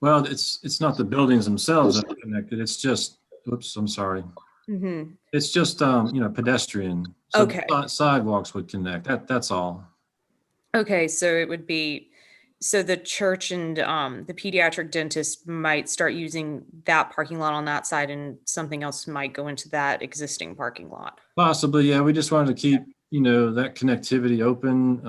Well, it's not the buildings themselves that are connected. It's just, oops, I'm sorry. Mm-hmm. It's just, you know, pedestrian. So Okay. Sidewalks would connect. That's all. Okay, so it would be, so the church and the pediatric dentist might start using that parking lot on that side, and something else might go into that existing parking lot. Possibly, yeah. We just wanted to keep, you know, that connectivity open.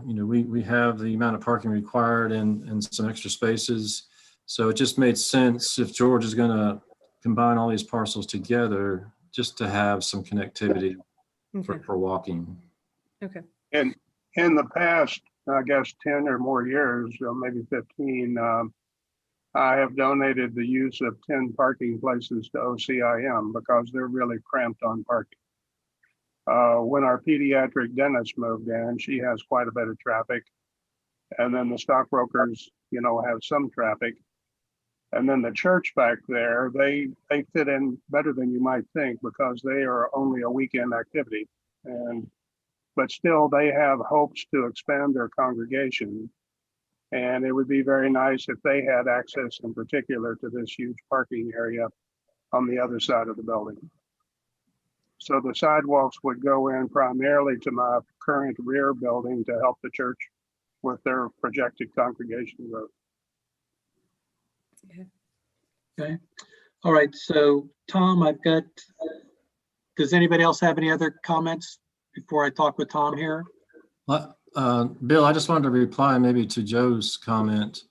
You know, we have the amount of parking required and some extra spaces. So it just made sense, if George is going to combine all these parcels together, just to have some connectivity for walking. Okay. And in the past, I guess 10 or more years, maybe 15, I have donated the use of 10 parking places to OCIM because they're really cramped on parking. When our pediatric dentist moved in, she has quite a bit of traffic. And then the stockbrokers, you know, have some traffic. And then the church back there, they fit in better than you might think because they are only a weekend activity. But still they have hopes to expand their congregation. And it would be very nice if they had access in particular to this huge parking area on the other side of the building. So the sidewalks would go in primarily to my current rear building to help the church with their projected congregation growth. Okay. All right. So Tom, does anybody else have any other comments before I talk with Tom here? Bill, I just wanted to reply maybe to Joe's comment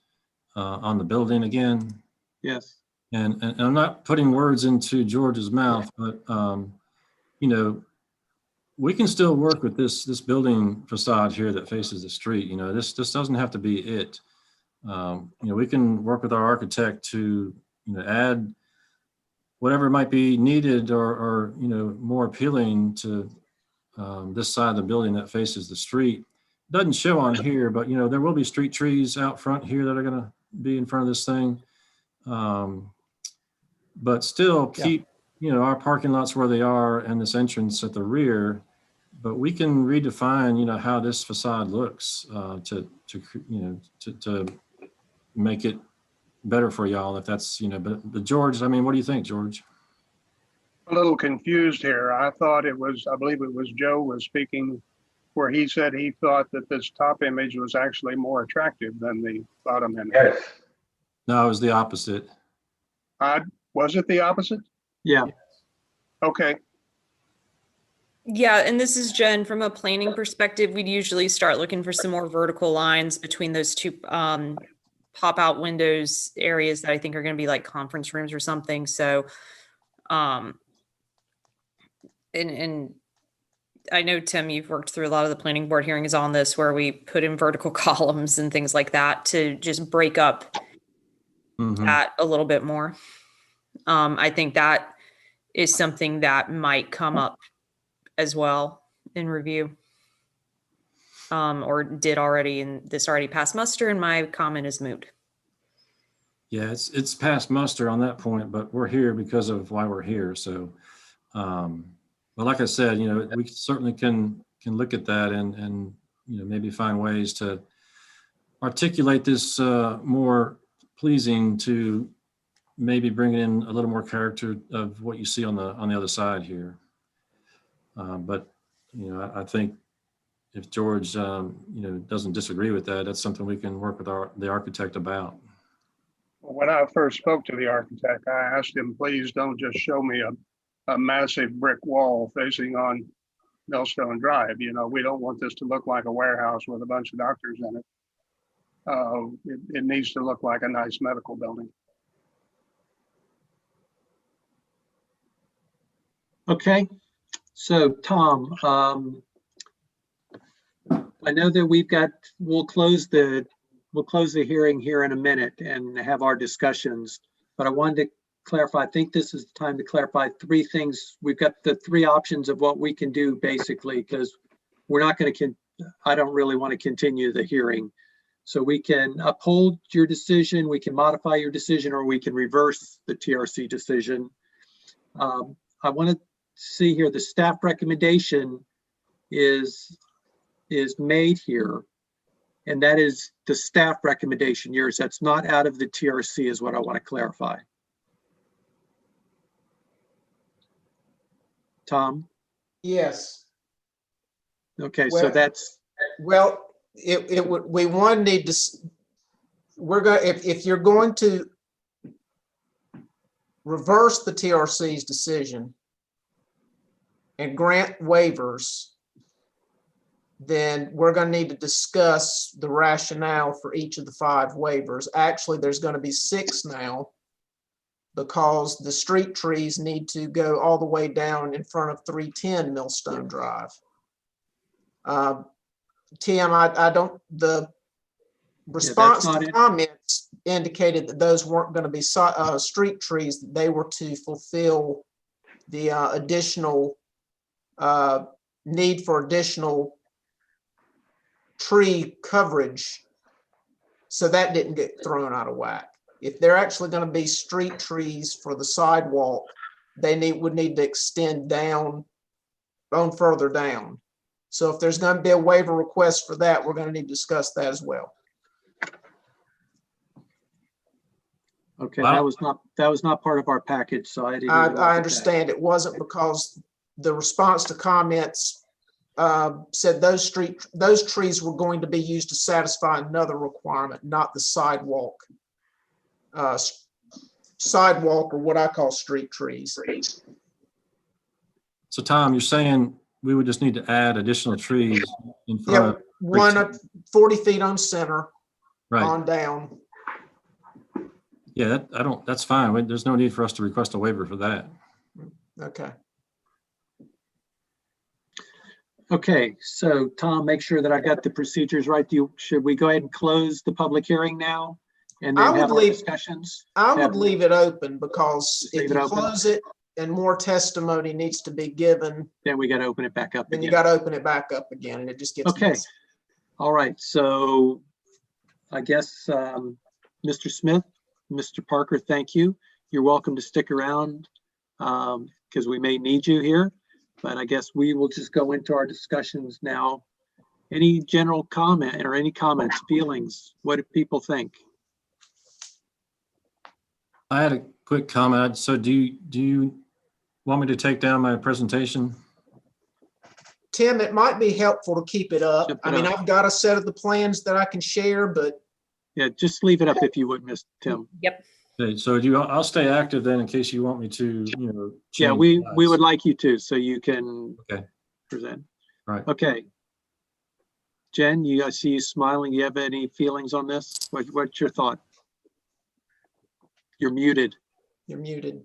on the building again. Yes. And I'm not putting words into George's mouth, but we can still work with this building facade here that faces the street. This doesn't have to be it. We can work with our architect to add whatever might be needed or more appealing to this side of the building that faces the street. Doesn't show on here, but there will be street trees out front here that are going to be in front of this thing. But still keep our parking lots where they are and this entrance at the rear. But we can redefine how this facade looks to make it better for y'all, if that's but George, I mean, what do you think, George? A little confused here. I believe it was Joe was speaking where he said he thought that this top image was actually more attractive than the bottom image. Yes. No, it was the opposite. Was it the opposite? Yeah. Okay. Yeah, and this is Jen. From a planning perspective, we'd usually start looking for some more vertical lines between those two pop-out windows areas that I think are going to be like conference rooms or something. So, and I know, Tim, you've worked through a lot of the planning board hearings on this, where we put in vertical columns and things like that to just break up that a little bit more. I think that is something that might come up as well in review, or did already, and this already passed muster, and my comment is moot. Yeah, it's past muster on that point, but we're here because of why we're here. So, but like I said, we certainly can look at that and maybe find ways to articulate this more pleasing to maybe bring in a little more character of what you see on the other side here. But I think if George doesn't disagree with that, that's something we can work with the architect about. When I first spoke to the architect, I asked him, please don't just show me a massive brick wall facing on Millstone Drive. We don't want this to look like a warehouse with a bunch of doctors in it. It needs to look like a nice medical building. Okay. So Tom, I know that we'll close the hearing here in a minute and have our discussions, but I wanted to clarify, I think this is the time to clarify three things. We've got the three options of what we can do basically, because we're not going to, I don't really want to continue the hearing. So we can uphold your decision, we can modify your decision, or we can reverse the TRC decision. I want to see here, the staff recommendation is made here, and that is the staff recommendation, yours. That's not out of the TRC is what I want to clarify. Tom? Yes. Okay, Well, so that's, well, we one need to, we're going, if you're going to reverse the TRC's decision and grant waivers, then we're going to need to discuss the rationale for each of the 5 waivers. Actually, there's going to be 6 now, because the street trees need to go all the way down in front of 310 Millstone Drive. Tim, I don't, the response to comments indicated that those weren't going to be street trees, that they were to fulfill the additional need for additional tree coverage. So that didn't get thrown out of whack. If they're actually going to be street trees for the sidewalk, they would need to extend down, on further down. So if there's going to be a waiver request for that, we're going to need to discuss that as well. okay, Wow. that was not part of our package, so I didn't. I understand it wasn't, because the response to comments said those trees were going to be used to satisfy another requirement, not the sidewalk. Sidewalk, or what I call street trees. So Tom, you're saying we would just need to add additional trees in front Yeah, of, one at 40 feet on center, right? on down. Yeah, that's fine. There's no need for us to request a waiver for that. Okay. Okay, so Tom, make sure that I got the procedures right. Should we go ahead and close the public hearing now? And I then would have our leave- discussions? I would leave it open, because Just if leave it you open? close it and more testimony needs to be given, Then we got to open it back up then you again. got to open it back up again, and it just gets Okay. messy. All right, so I guess, Mr. Smith, Mr. Parker, thank you. You're welcome to stick around because we may need you here, but I guess we will just go into our discussions now. Any general comment or any comments, feelings? What do people think? I had a quick comment. So do you want me to take down my presentation? Tim, it might be helpful to keep it up. Keep it I mean, up. I've got a set of the plans that I can share, but Yeah, just leave it up if you would, Miss Tim. Yep. Okay, so I'll stay active then in case you want me to, Yeah, change we slides. would like you to, so you can Okay. present. Right. Okay. Jen, I see you smiling. You have any feelings on this? What's your thought? You're muted. you're muted.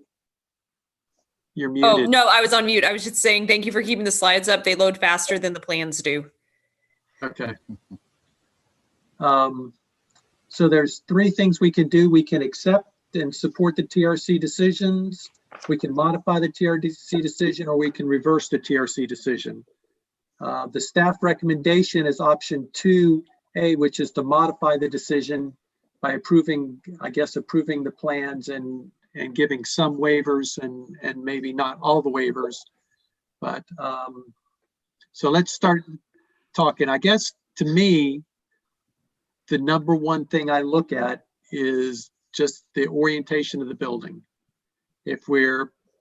You're Oh, muted. no, I was on mute. I was just saying, thank you for keeping the slides up. They load faster than the plans do. Okay. So there's three things we can do. We can accept and support the TRC decisions. We can modify the TRC decision, or we can reverse the TRC decision. The staff recommendation is option 2A, which is to modify the decision by approving the plans and giving some waivers and maybe not all the waivers. But so let's start talking. I guess to me, the number one thing I look at is just the orientation of the building.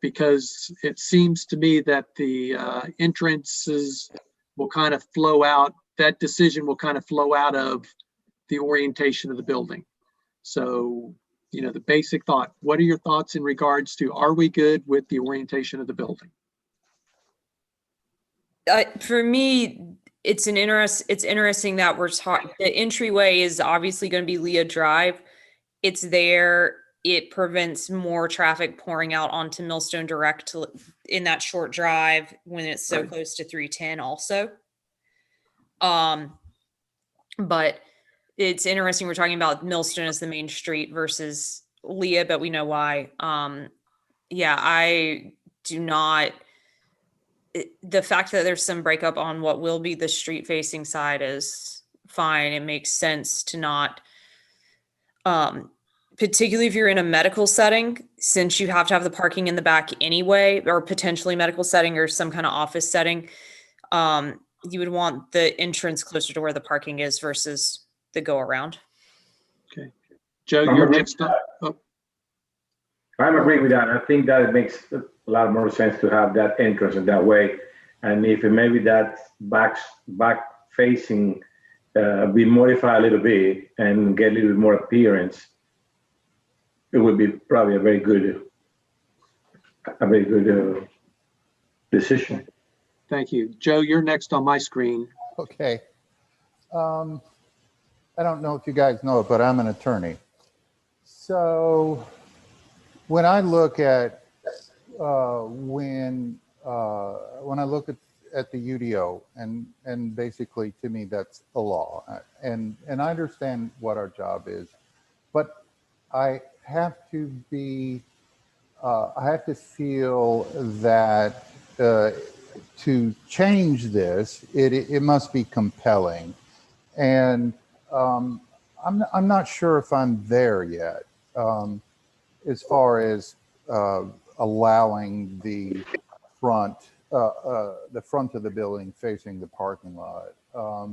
Because it seems to me that the entrances will kind of flow out, that decision will kind of flow out of the orientation of the building. So, the basic thought, what are your thoughts in regards to, are we good with the orientation of the building? For me, it's interesting that we're talking, the entryway is obviously going to be Leah Drive. It's there. It prevents more traffic pouring out onto Millstone Direct in that short drive when it's so close to 310 also. But it's interesting we're talking about Millstone as the main street versus Leah, but we know why. Yeah, I do not. The fact that there's some breakup on what will be the street facing side is fine. It makes sense to not, particularly if you're in a medical setting, since you have to have the parking in the back anyway, or potentially medical setting or some kind of office setting, you would want the entrance closer to where the parking is versus the go around. Okay. Joe, you're next up. Oh, I'm agreeing with that. I think that it makes a lot more sense to have that entrance in that way. And if maybe that back facing be modified a little bit and get a little bit more appearance, it would be probably a very good decision. thank you. Joe, you're next on my screen. Okay. I don't know if you guys know it, but I'm an attorney. So when I look at when I look at the UDO, and basically to me that's a law, and I understand what our job is, but I have to feel that to change this, it must be compelling, and I'm not sure if I'm there yet, as far as allowing the front of the building facing the parking lot. I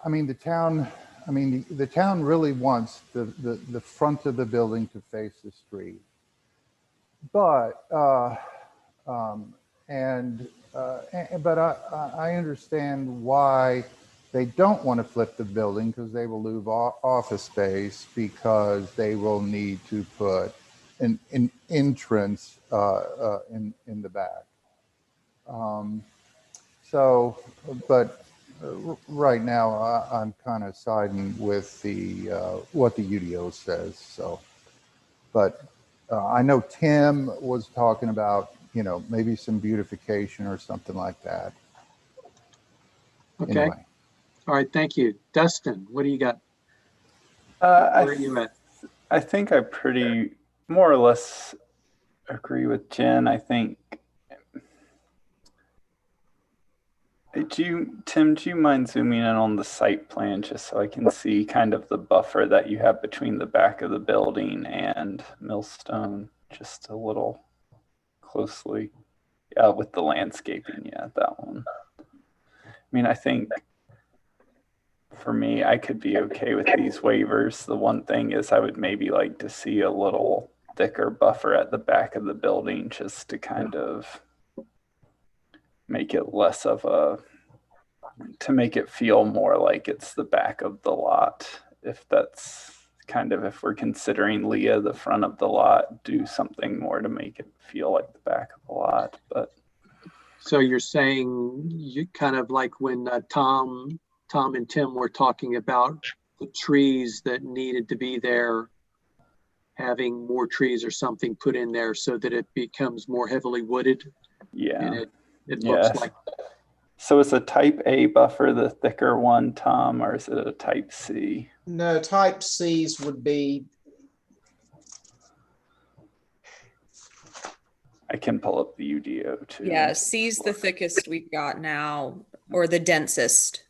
mean, the town really wants the front of the building to face the street, but But I understand why they don't want to flip the building, because they will lose office space, because they will need to put an entrance in the back. But right now I'm kind of siding with the what the UDO says. So, but I know Tim was talking about, maybe some beautification or something like that. Okay. Anyway. All right. Thank you. Dustin, what do you got? I, Where are you at? I think I pretty more or less agree with Jen. I think, Tim, do you mind zooming in on the site plan just so I can see kind of the buffer that you have between the back of the building and Millstone just a little closely? Yeah, with the landscaping, yeah, that one. I mean, I think for me, I could be okay with these waivers. The one thing is I would maybe like to see a little thicker buffer at the back of the building just to kind of make it less of to make it feel more like it's the back of the lot. If that's kind of, if we're considering Leah the front of the lot, do something more to make it feel like the back of the lot. But so you're saying you kind of like when Tom and Tim were talking about the trees that needed to be there, having more trees or something put in there so that it becomes more heavily wooded. Yeah. And it looks like. So is a type A buffer the thicker one, Tom, or is it a type C? No, type Cs would be. I can pull up the UDO too. Yeah, C's the thickest we've got now, or the densest.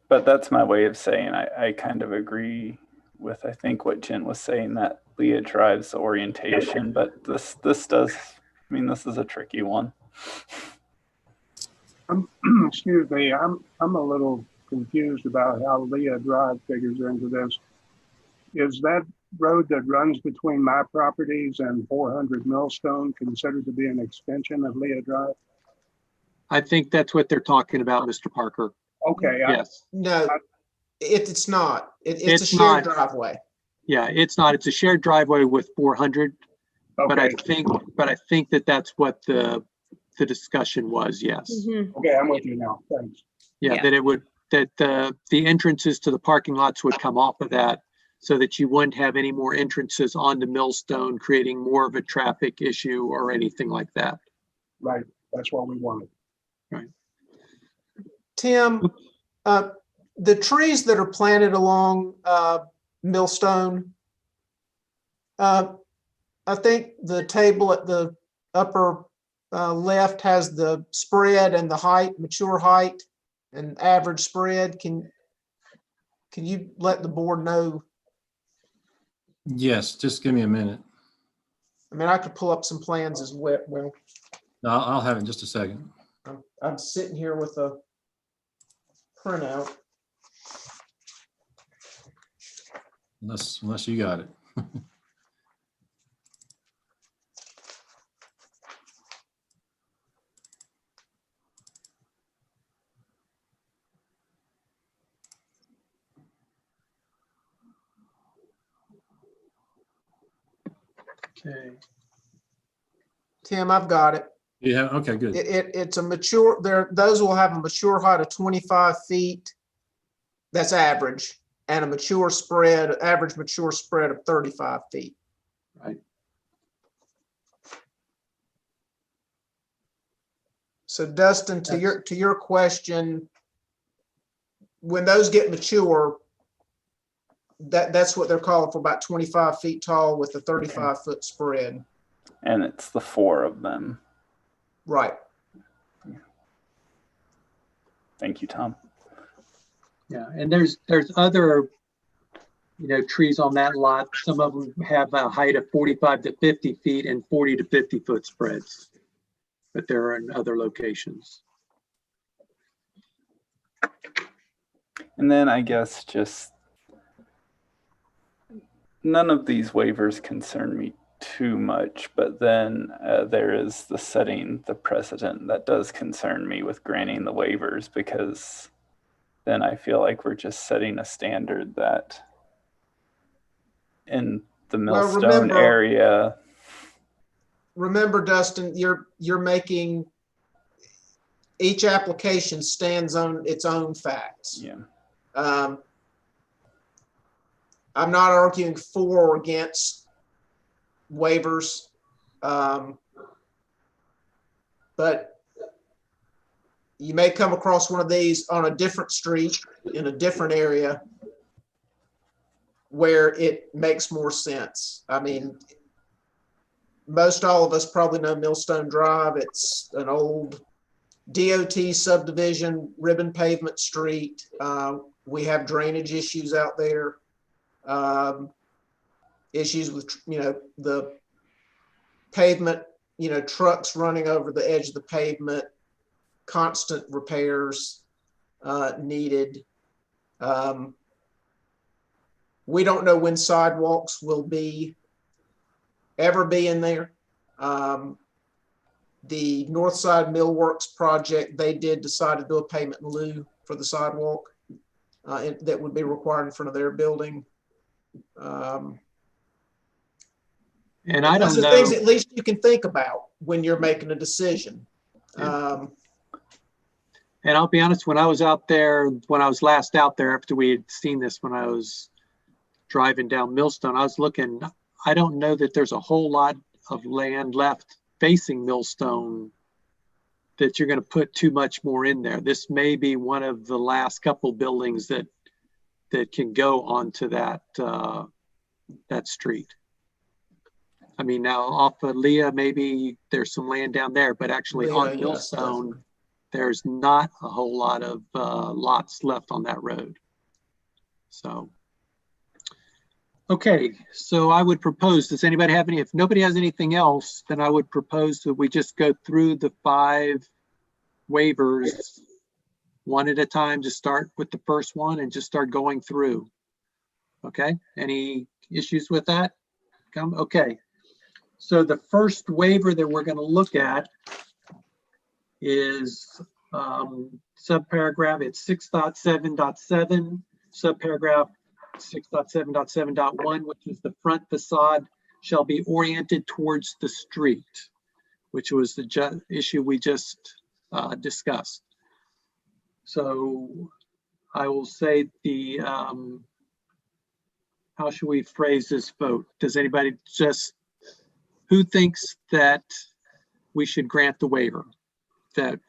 But that's my way of saying I kind of agree with, I think, what Jen was saying, that Leah drives the orientation, but this does, I mean, this is a tricky one. Excuse me, I'm a little confused about how Leah Drive figures into this. Is that road that runs between my properties and 400 Millstone considered to be an extension of Leah Drive? I think that's what they're talking about, Mr. Parker. Okay. Yes. No, it's not. It's a not. shared driveway. Yeah, it's not. It's a shared driveway with 400. Okay. But I think that's what the discussion was. Yes. Mm-hmm. Okay, I'm with you now. Thanks. Yeah, that the entrances to the parking lots would come off of that, so that you wouldn't have any more entrances onto Millstone, creating more of a traffic issue or anything like that. Right. That's what we wanted. Right. Tim, the trees that are planted along Millstone, I think the table at the upper left has the spread and the height, mature height and average spread. Can you let the board know? Yes, just give me a minute. I mean, I could pull up some plans as well. Well, No, I'll have it in just a second. I'm sitting here with a printout. Unless you got it. Okay. Tim, I've got it. Yeah, okay, good. It's a mature, those will have a mature height of 25 feet. That's average. And a mature spread, average mature spread of 35 feet. Right. So Dustin, to your question, when those get mature, that's what they're calling for, about 25 feet tall with a 35-foot spread. And it's the 4 of them. Right. Thank you, Tom. Yeah, and there's other, trees on that lot. Some of them have a height of 45 to 50 feet and 40 to 50 foot spreads, but they're in other locations. And then I guess just none of these waivers concern me too much, but then there is the setting the precedent that does concern me with granting the waivers, because then I feel like we're just setting a standard that in the Well, Millstone area. Remember, Dustin, you're making, each application stands on its own facts. Yeah. I'm not arguing for or against waivers, but you may come across one of these on a different street in a different area where it makes more sense. I mean, most all of us probably know Millstone Drive. It's an old DOT subdivision, ribbon pavement street. We have drainage issues out there. Issues with, the pavement, trucks running over the edge of the pavement, constant repairs needed. We don't know when sidewalks will ever be in there. The Northside Millworks project, they did decide to do a payment in lieu for the sidewalk that would be required in front of their building. And I don't those are know. things at least you can think about when you're making a decision. And I'll be honest, when I was last out there after we had seen this, when I was driving down Millstone, I was looking, I don't know that there's a whole lot of land left facing Millstone that you're going to put too much more in there. This may be one of the last couple buildings that can go onto that street. I mean, now off of Leah, maybe there's some land down there, but actually on Millstone, there's not a whole lot of lots left on that road. So, okay, so I would propose, does anybody have if nobody has anything else, then I would propose that we just go through the 5 waivers one at a time, to start with the first one and just start going through. Okay, any issues with that? Okay. So the first waiver that we're going to look at is subparagraph, it's 6.7.7, subparagraph 6.7.7.1, which is the front facade shall be oriented towards the street, which was the issue we just discussed. So I will say how should we phrase this vote? Does anybody who thinks that we should grant the waiver? That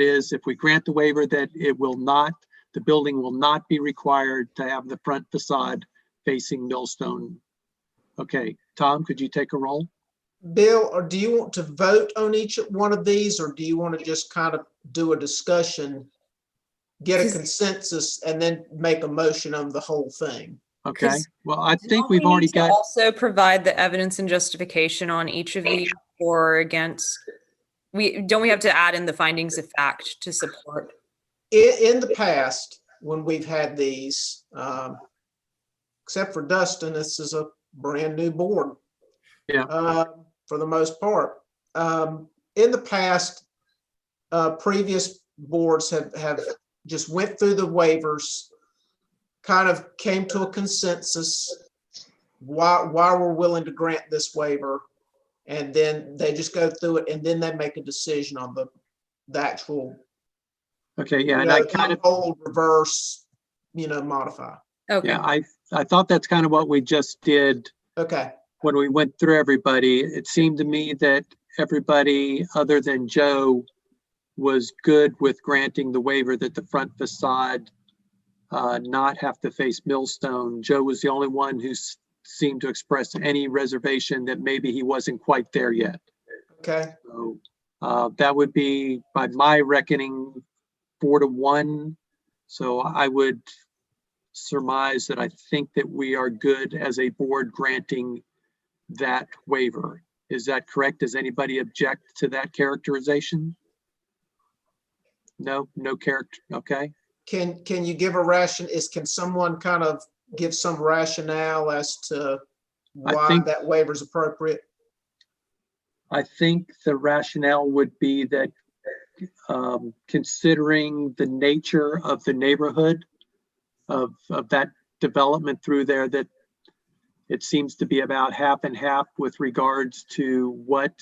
is, if we grant the waiver, that the building will not be required to have the front facade facing Millstone. Okay, Tom, could you take a roll? Bill, or do you want to vote on each one of these, or do you want to just kind of do a discussion, get a consensus, and then make a motion on the whole thing? Okay, well, I think we've already got. Also provide the evidence and justification on each of these or against. Don't we have to add in the findings of fact to support? In the past, when we've had these, except for Dustin, this is a brand new board. Yeah. For the most part. In the past, previous boards have just went through the waivers, kind of came to a consensus why we're willing to grant this waiver, and then they just go through it, and then they make a decision on the actual. Okay, yeah, and I kind of hold, reverse, modify. Okay. Yeah, I thought that's kind of what we just did. Okay. When we went through everybody, it seemed to me that everybody other than Joe was good with granting the waiver that the front facade not have to face Millstone. Joe was the only one who seemed to express any reservation that maybe he wasn't quite there yet. Okay. So that would be, by my reckoning, 4-1. So I would surmise that I think that we are good as a board granting that waiver. Is that correct? Does anybody object to that characterization? No character. Okay. Can you give a can someone kind of give some rationale as to why that waiver is appropriate? I think the rationale would be that considering the nature of the neighborhood of that development through there, that it seems to be about half and half with regards to what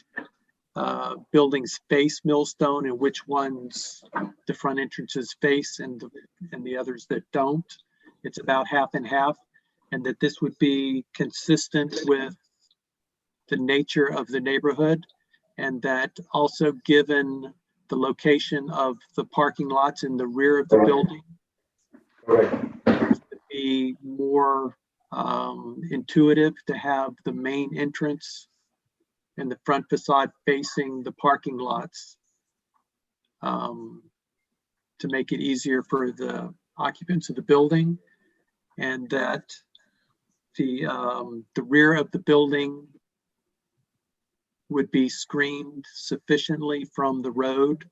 buildings face Millstone and which ones the front entrances face and the others that don't. It's about half and half, and that this would be consistent with the nature of the neighborhood, and that also given the location of the parking lots in the rear of the building, it would be more intuitive to have the main entrance and the front facade facing the parking lots to make it easier for the occupants of the building, and that the rear of the building would be screened sufficiently from the road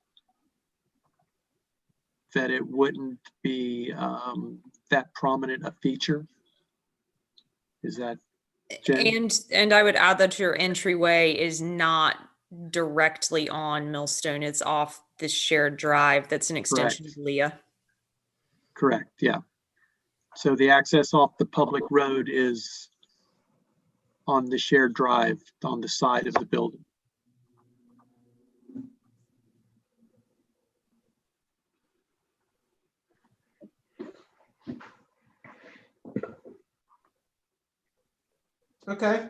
that it wouldn't be that prominent a feature. Is that Jen? And I would add that your entryway is not directly on Millstone. It's off the shared drive that's an extension of Leah. Correct, yeah. So the access off the public road is on the shared drive on the side of the building. Okay.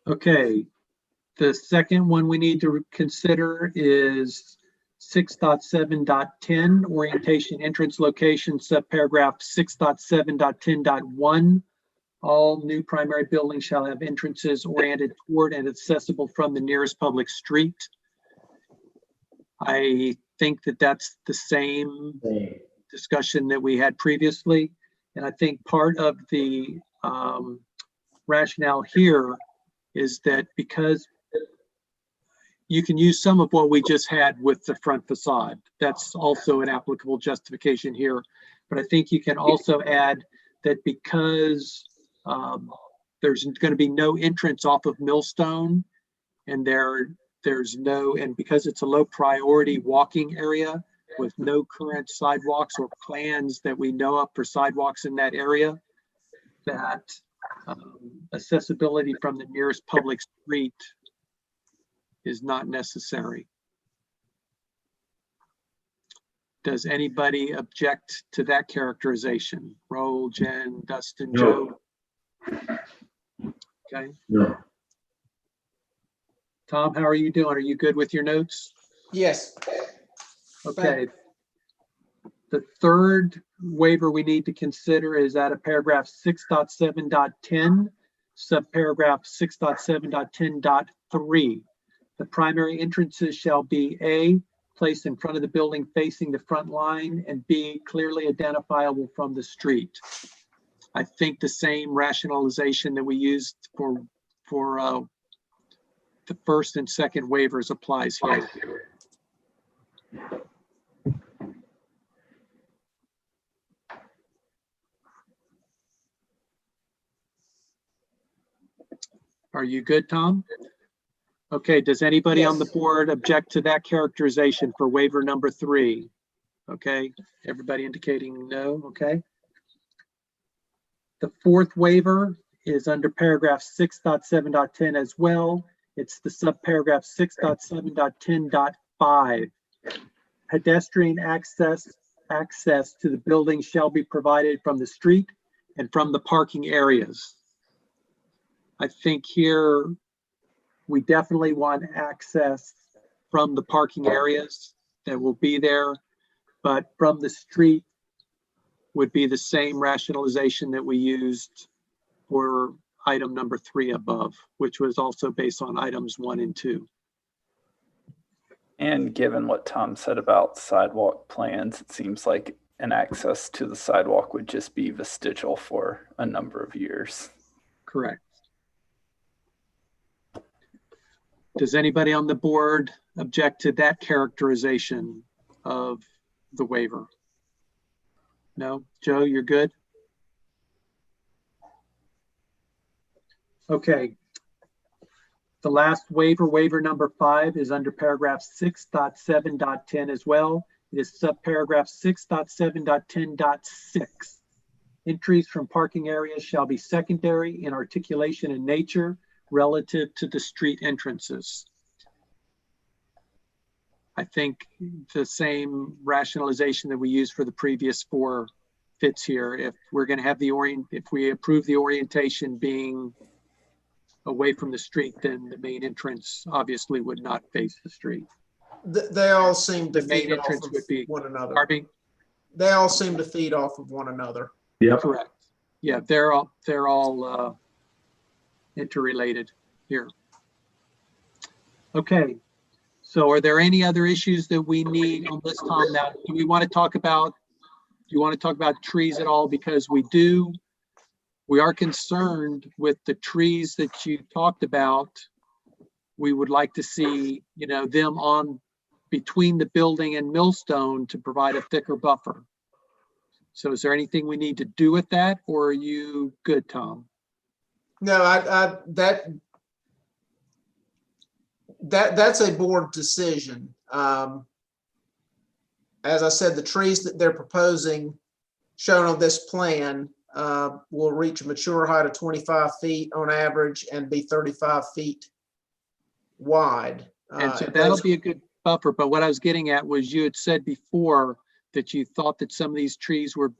Okay, the second one we need to consider is 6.7.10 orientation entrance location subparagraph 6.7.10.1. All new primary buildings shall have entrances oriented toward and accessible from the nearest public street. I think that that's the same discussion that we had previously. And I think part of the rationale here is that because you can use some of what we just had with the front facade, that's also an applicable justification here. But I think you can also add that because there's going to be no entrance off of Millstone, and and because it's a low priority walking area with no current sidewalks or plans that we know of for sidewalks in that area, that accessibility from the nearest public street is not necessary. Does anybody object to that characterization? Raul, Jen, Dustin, No. Joe? Okay. No. Tom, how are you doing? Are you good with your notes? Yes. Okay. The third waiver we need to consider is out of paragraph 6.7.10, subparagraph 6.7.10.3. The primary entrances shall be A, placed in front of the building facing the front line, and B, clearly identifiable from the street. I think the same rationalization that we used for the first and second waivers applies here. Are you good, Tom? Okay, does anybody on the board object to that characterization for waiver number 3? Okay, everybody indicating no, okay. The fourth waiver is under paragraph 6.7.10 as well. It's the subparagraph 6.7.10.5. Pedestrian access to the building shall be provided from the street and from the parking areas. I think here we definitely want access from the parking areas that will be there, but from the street would be the same rationalization that we used for item number 3 above, which was also based on items 1 and 2. And given what Tom said about sidewalk plans, it seems like an access to the sidewalk would just be vestigial for a number of years. Correct. Does anybody on the board object to that characterization of the waiver? No? Joe, you're good? Okay. the last waiver, waiver number 5, is under paragraph 6.7.10 as well. It is subparagraph 6.7.10.6. Entries from parking areas shall be secondary in articulation and nature relative to the street entrances. I think the same rationalization that we used for the previous 4 fits here. If we're going to have if we approve the orientation being away from the street, then the main entrance obviously would not face the street. They all seem to The main feed off entrance of would be one another. Barbie. They all seem to feed off of one another. Yep. Correct. Yeah, they're all interrelated here. Okay. So are there any other issues that we need on this, Tom? Now, do you want to talk about trees at all? Because we are concerned with the trees that you talked about. We would like to see, them on between the building and Millstone to provide a thicker buffer. So is there anything we need to do with that, or are you good, Tom? No, that's a board decision. As I said, the trees that they're proposing shown on this plan will reach a mature height of 25 feet on average and be 35 feet wide. And so that'll be a good buffer. But what I was getting at was you had said before that you thought that some of these trees were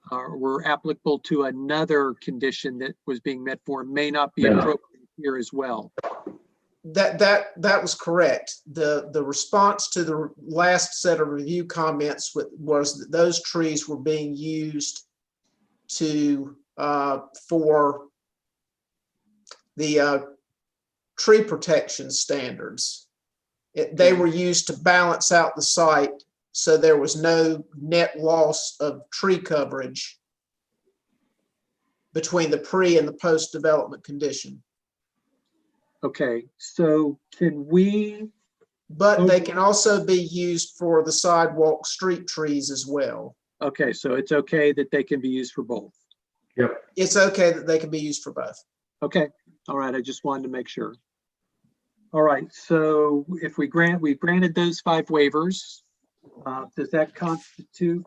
were applicable to another condition that was being met for, may not be appropriate here as well. That was correct. The response to the last set of review comments was that those trees were being used for the tree protection standards. They were used to balance out the site so there was no net loss of tree coverage between the pre and the post development condition. Okay, so can we? But they can also be used for the sidewalk street trees as well. Okay, so it's okay that they can be used for both. Yep. It's okay that they can be used for both. Okay, all right, I just wanted to make sure. All right, so if we've granted those 5 waivers, does that constitute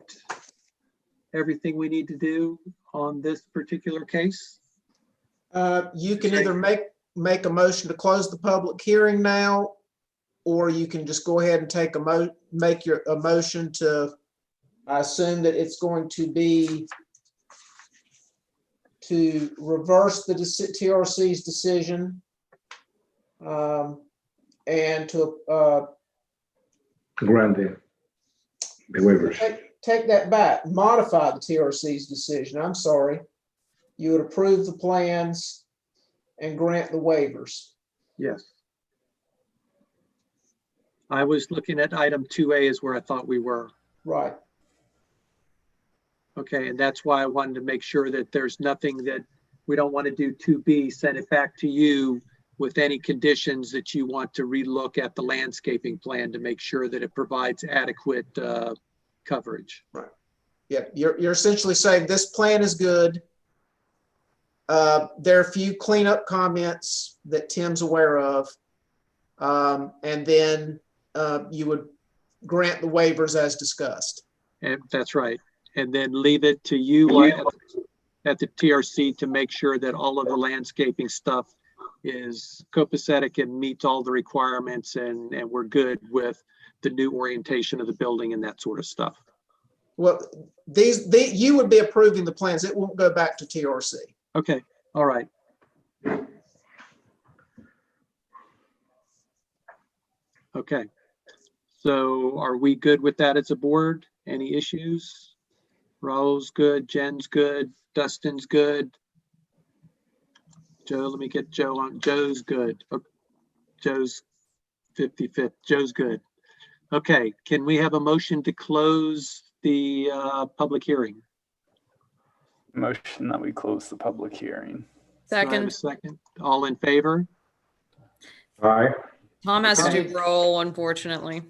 everything we need to do on this particular case? You can either make a motion to close the public hearing now, or you can just go ahead and take make a motion to, I assume that it's going to be to reverse the TRC's decision and to Grant the waivers. take that back, modify the TRC's decision. I'm sorry. You would approve the plans and grant the waivers. Yes. I was looking at item 2A is where I thought we were. Right. Okay, and that's why I wanted to make sure that there's nothing that we don't want to do 2B, send it back to you with any conditions that you want to relook at the landscaping plan to make sure that it provides adequate coverage. Right. Yeah, you're essentially saying this plan is good. There are a few cleanup comments that Tim's aware of. And then you would grant the waivers as discussed. And that's right. And then leave it to you at the TRC to make sure that all of the landscaping stuff is copacetic and meets all the requirements, and we're good with the new orientation of the building and that sort of stuff. Well, you would be approving the plans. It won't go back to TRC. Okay, all right. Okay, so are we good with that as a board? Any issues? Raul's good, Jen's good, Dustin's good. Joe, let me get Joe on. Joe's good. Oh, Joe's 55th. Joe's good. Okay, can we have a motion to close the public hearing? Motion that we close the public hearing. Do I have a Second. second? All in favor? Aye. Tom has to Okay. do roll, unfortunately.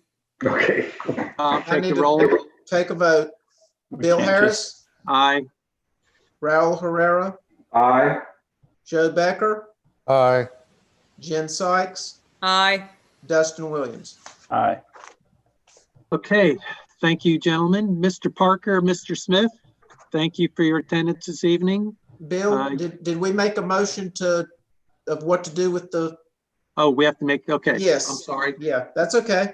Okay. I Take need the roll. to take a vote. Bill can't Harris, Aye. Raul Herrera, Aye. Joe Becker, Aye. Jen Sykes, Aye. Dustin Williams. Aye. Okay, thank you, gentlemen. Mr. Parker, Mr. Smith, thank you for your attendance this evening. Bill, did we make a motion of what to do with the? Oh, we have to make, okay. Yes. I'm sorry. Yeah, that's okay.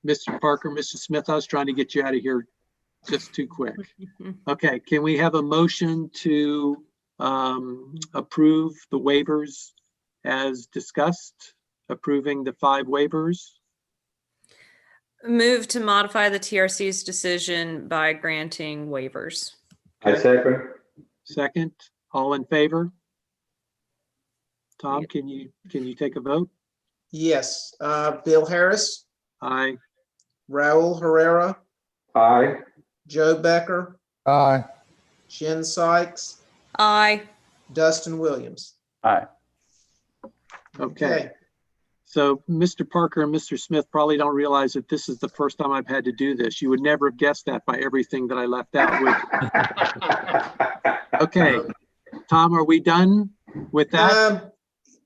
Mr. Parker, Mr. Smith, I was trying to get you out of here just too quick. Okay, can we have a motion to approve the waivers as discussed, approving the 5 waivers? Move to modify the TRC's decision by granting waivers. I second. Second, all in favor? Tom, can you take a vote? Yes. Bill Harris, Aye. Raul Herrera, Aye. Joe Becker, Aye. Jen Sykes, Aye. Dustin Williams. Aye. Okay. So Mr. Parker and Mr. Smith probably don't realize that this is the first time I've had to do this. You would never have guessed that by everything that I left out with. Okay. Tom, are we done with that?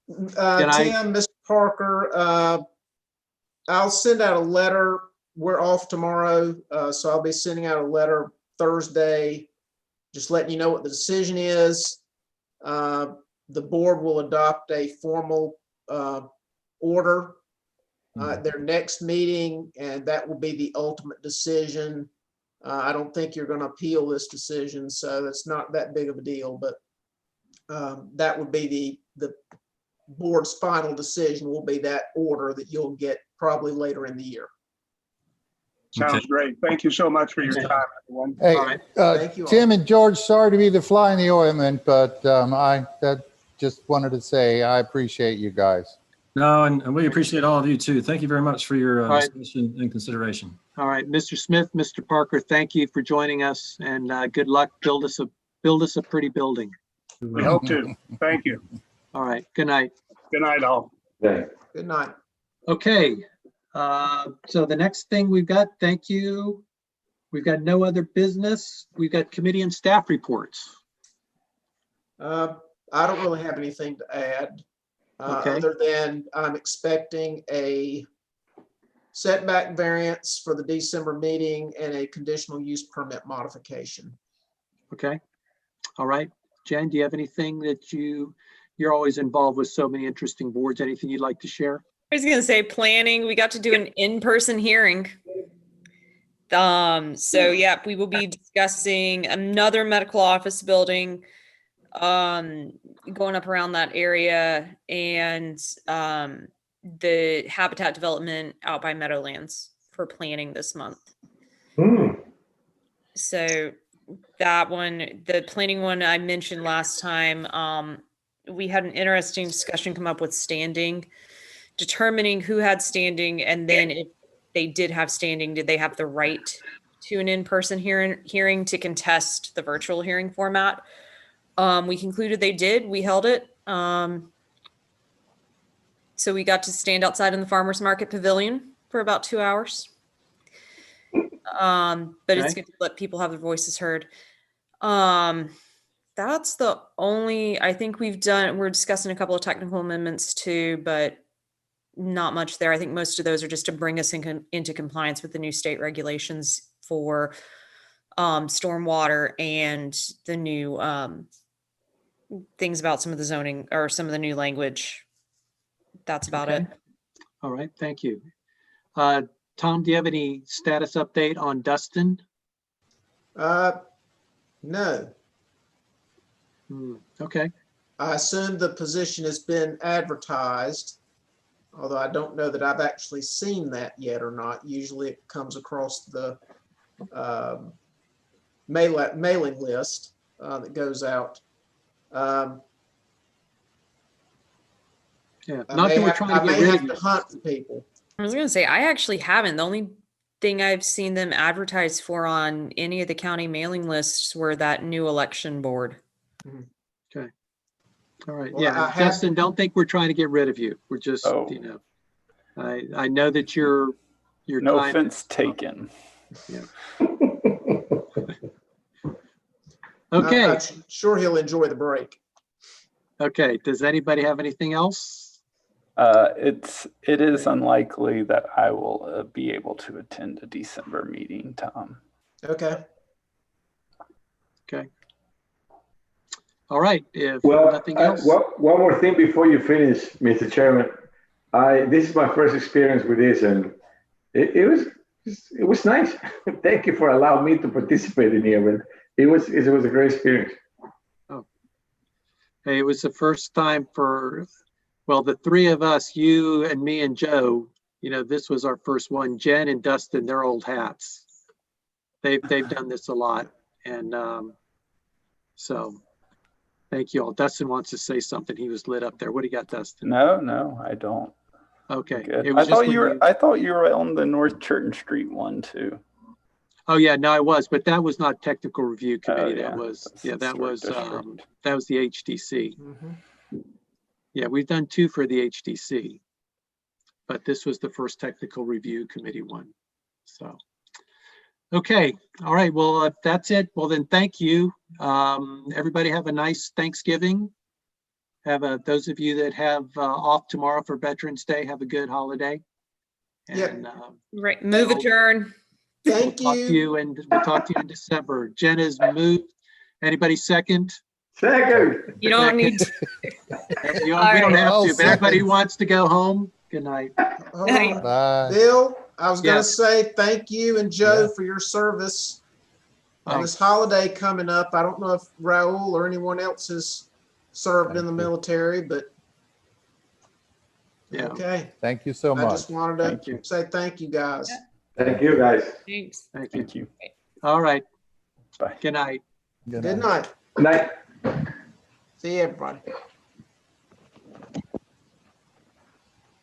Tim, Mr. Parker, I'll send out a letter. We're off tomorrow, so I'll be sending out a letter Thursday, just letting you know what the decision is. The board will adopt a formal order at their next meeting, and that will be the ultimate decision. I don't think you're going to appeal this decision, so that's not that big of a deal, but that would be the board's final decision will be that order that you'll get probably later in the year. Sounds great. Thank you so much for your time, everyone. Hey, All right. Thank you all. Tim and George, sorry to be the fly in the ointment, but I just wanted to say I appreciate you guys. No, and we appreciate all of you too. Thank you very much for your right. discussion and consideration. All right, Mr. Smith, Mr. Parker, thank you for joining us, and good luck. Build us a pretty building. We hope to. Thank you. All right, good night. Good night, all. Good night. Okay, so the next thing we've got, thank you. We've got no other business. We've got committee and staff reports. I don't really have anything to add, Okay. other than I'm expecting a setback variance for the December meeting and a conditional use permit modification. Okay, all right. Jen, do you have anything that you're always involved with so many interesting boards, anything you'd like to share? I was going to say planning. We got to do an in-person hearing. So yeah, we will be discussing another medical office building, going up around that area, and the habitat development out by Meadowlands for planning this month. So that one, the planning one I mentioned last time, we had an interesting discussion come up with standing, determining who had standing, and then if they did have standing, did they have the right to an in-person hearing to contest the virtual hearing format? We concluded they did. We held it. So we got to stand outside in the farmers market pavilion for about 2 hours. But it's good to let people have their voices heard. That's the only, I think we've done, we're discussing a couple of technical amendments too, but not much there. I think most of those are just to bring us into compliance with the new state regulations for stormwater and the new things about some of the zoning or some of the new language. That's about it. All right, thank you. Tom, do you have any status update on Dustin? No. Okay. I assume the position has been advertised, although I don't know that I've actually seen that yet or not. Usually it comes across the mailing list that goes out. Yeah, I not may that we're have, trying I to may get rid have of to you. hunt for people. I was going to say, I actually haven't. The only thing I've seen them advertise for on any of the county mailing lists were that new election board. Okay. All right. Well, Yeah, I have- Dustin, don't think we're trying to get rid of you. We're just, Oh. you know, I know that you're No time offense is- taken. Okay. I'm sure he'll enjoy the break. Okay. Does anybody have anything else? It is unlikely that I will be able to attend a December meeting, Tom. Okay. Okay. All right, if Well, nothing else. one more thing before you finish, Mr. Chairman. This is my first experience with this, and it was nice. Thank you for allowing me to participate in here, but it was a great experience. Oh. Hey, it was the first time for, well, the three of us, you and me and Joe, you know, this was our first one. Jen and Dustin, they're old hats. They've done this a lot. And so thank you all. Dustin wants to say something. He was lit up there. What do you got, Dustin? No, I don't. Okay. Good. It was I thought you were on the North Churton Street one too. Oh yeah, no, I was, but that was not technical review committee. Oh, That was, that's that was historic district. that was the HDC. Mm-hmm. Yeah, we've done two for the HDC, but this was the first technical review committee one. So, okay, all right. Well, that's it. Well, then, thank you. Everybody have a nice Thanksgiving. Those of you that have off tomorrow for Veterans Day, have a good holiday. Yep. And Right, move adjourn. Thank we'll talk to you. you, and we'll talk to you in December. Jen has moved. Anybody second? Second. You don't need to. We All don't right. have I'll to, but everybody second. who wants to go home, good night. Hold Night. on. Bye. Bill, I was going to Yes. say thank you and Joe Yeah. for your service on this Thanks. holiday coming up. I don't know if Raul or anyone else has served in the Thank you. military, but Yeah. okay. Thank you so I much. just wanted Thank to you. say thank you guys. Thank you, guys. Thanks. Thank you. Thank you. All right. Bye. Good night. Good Good night. night. Night. See you, everybody.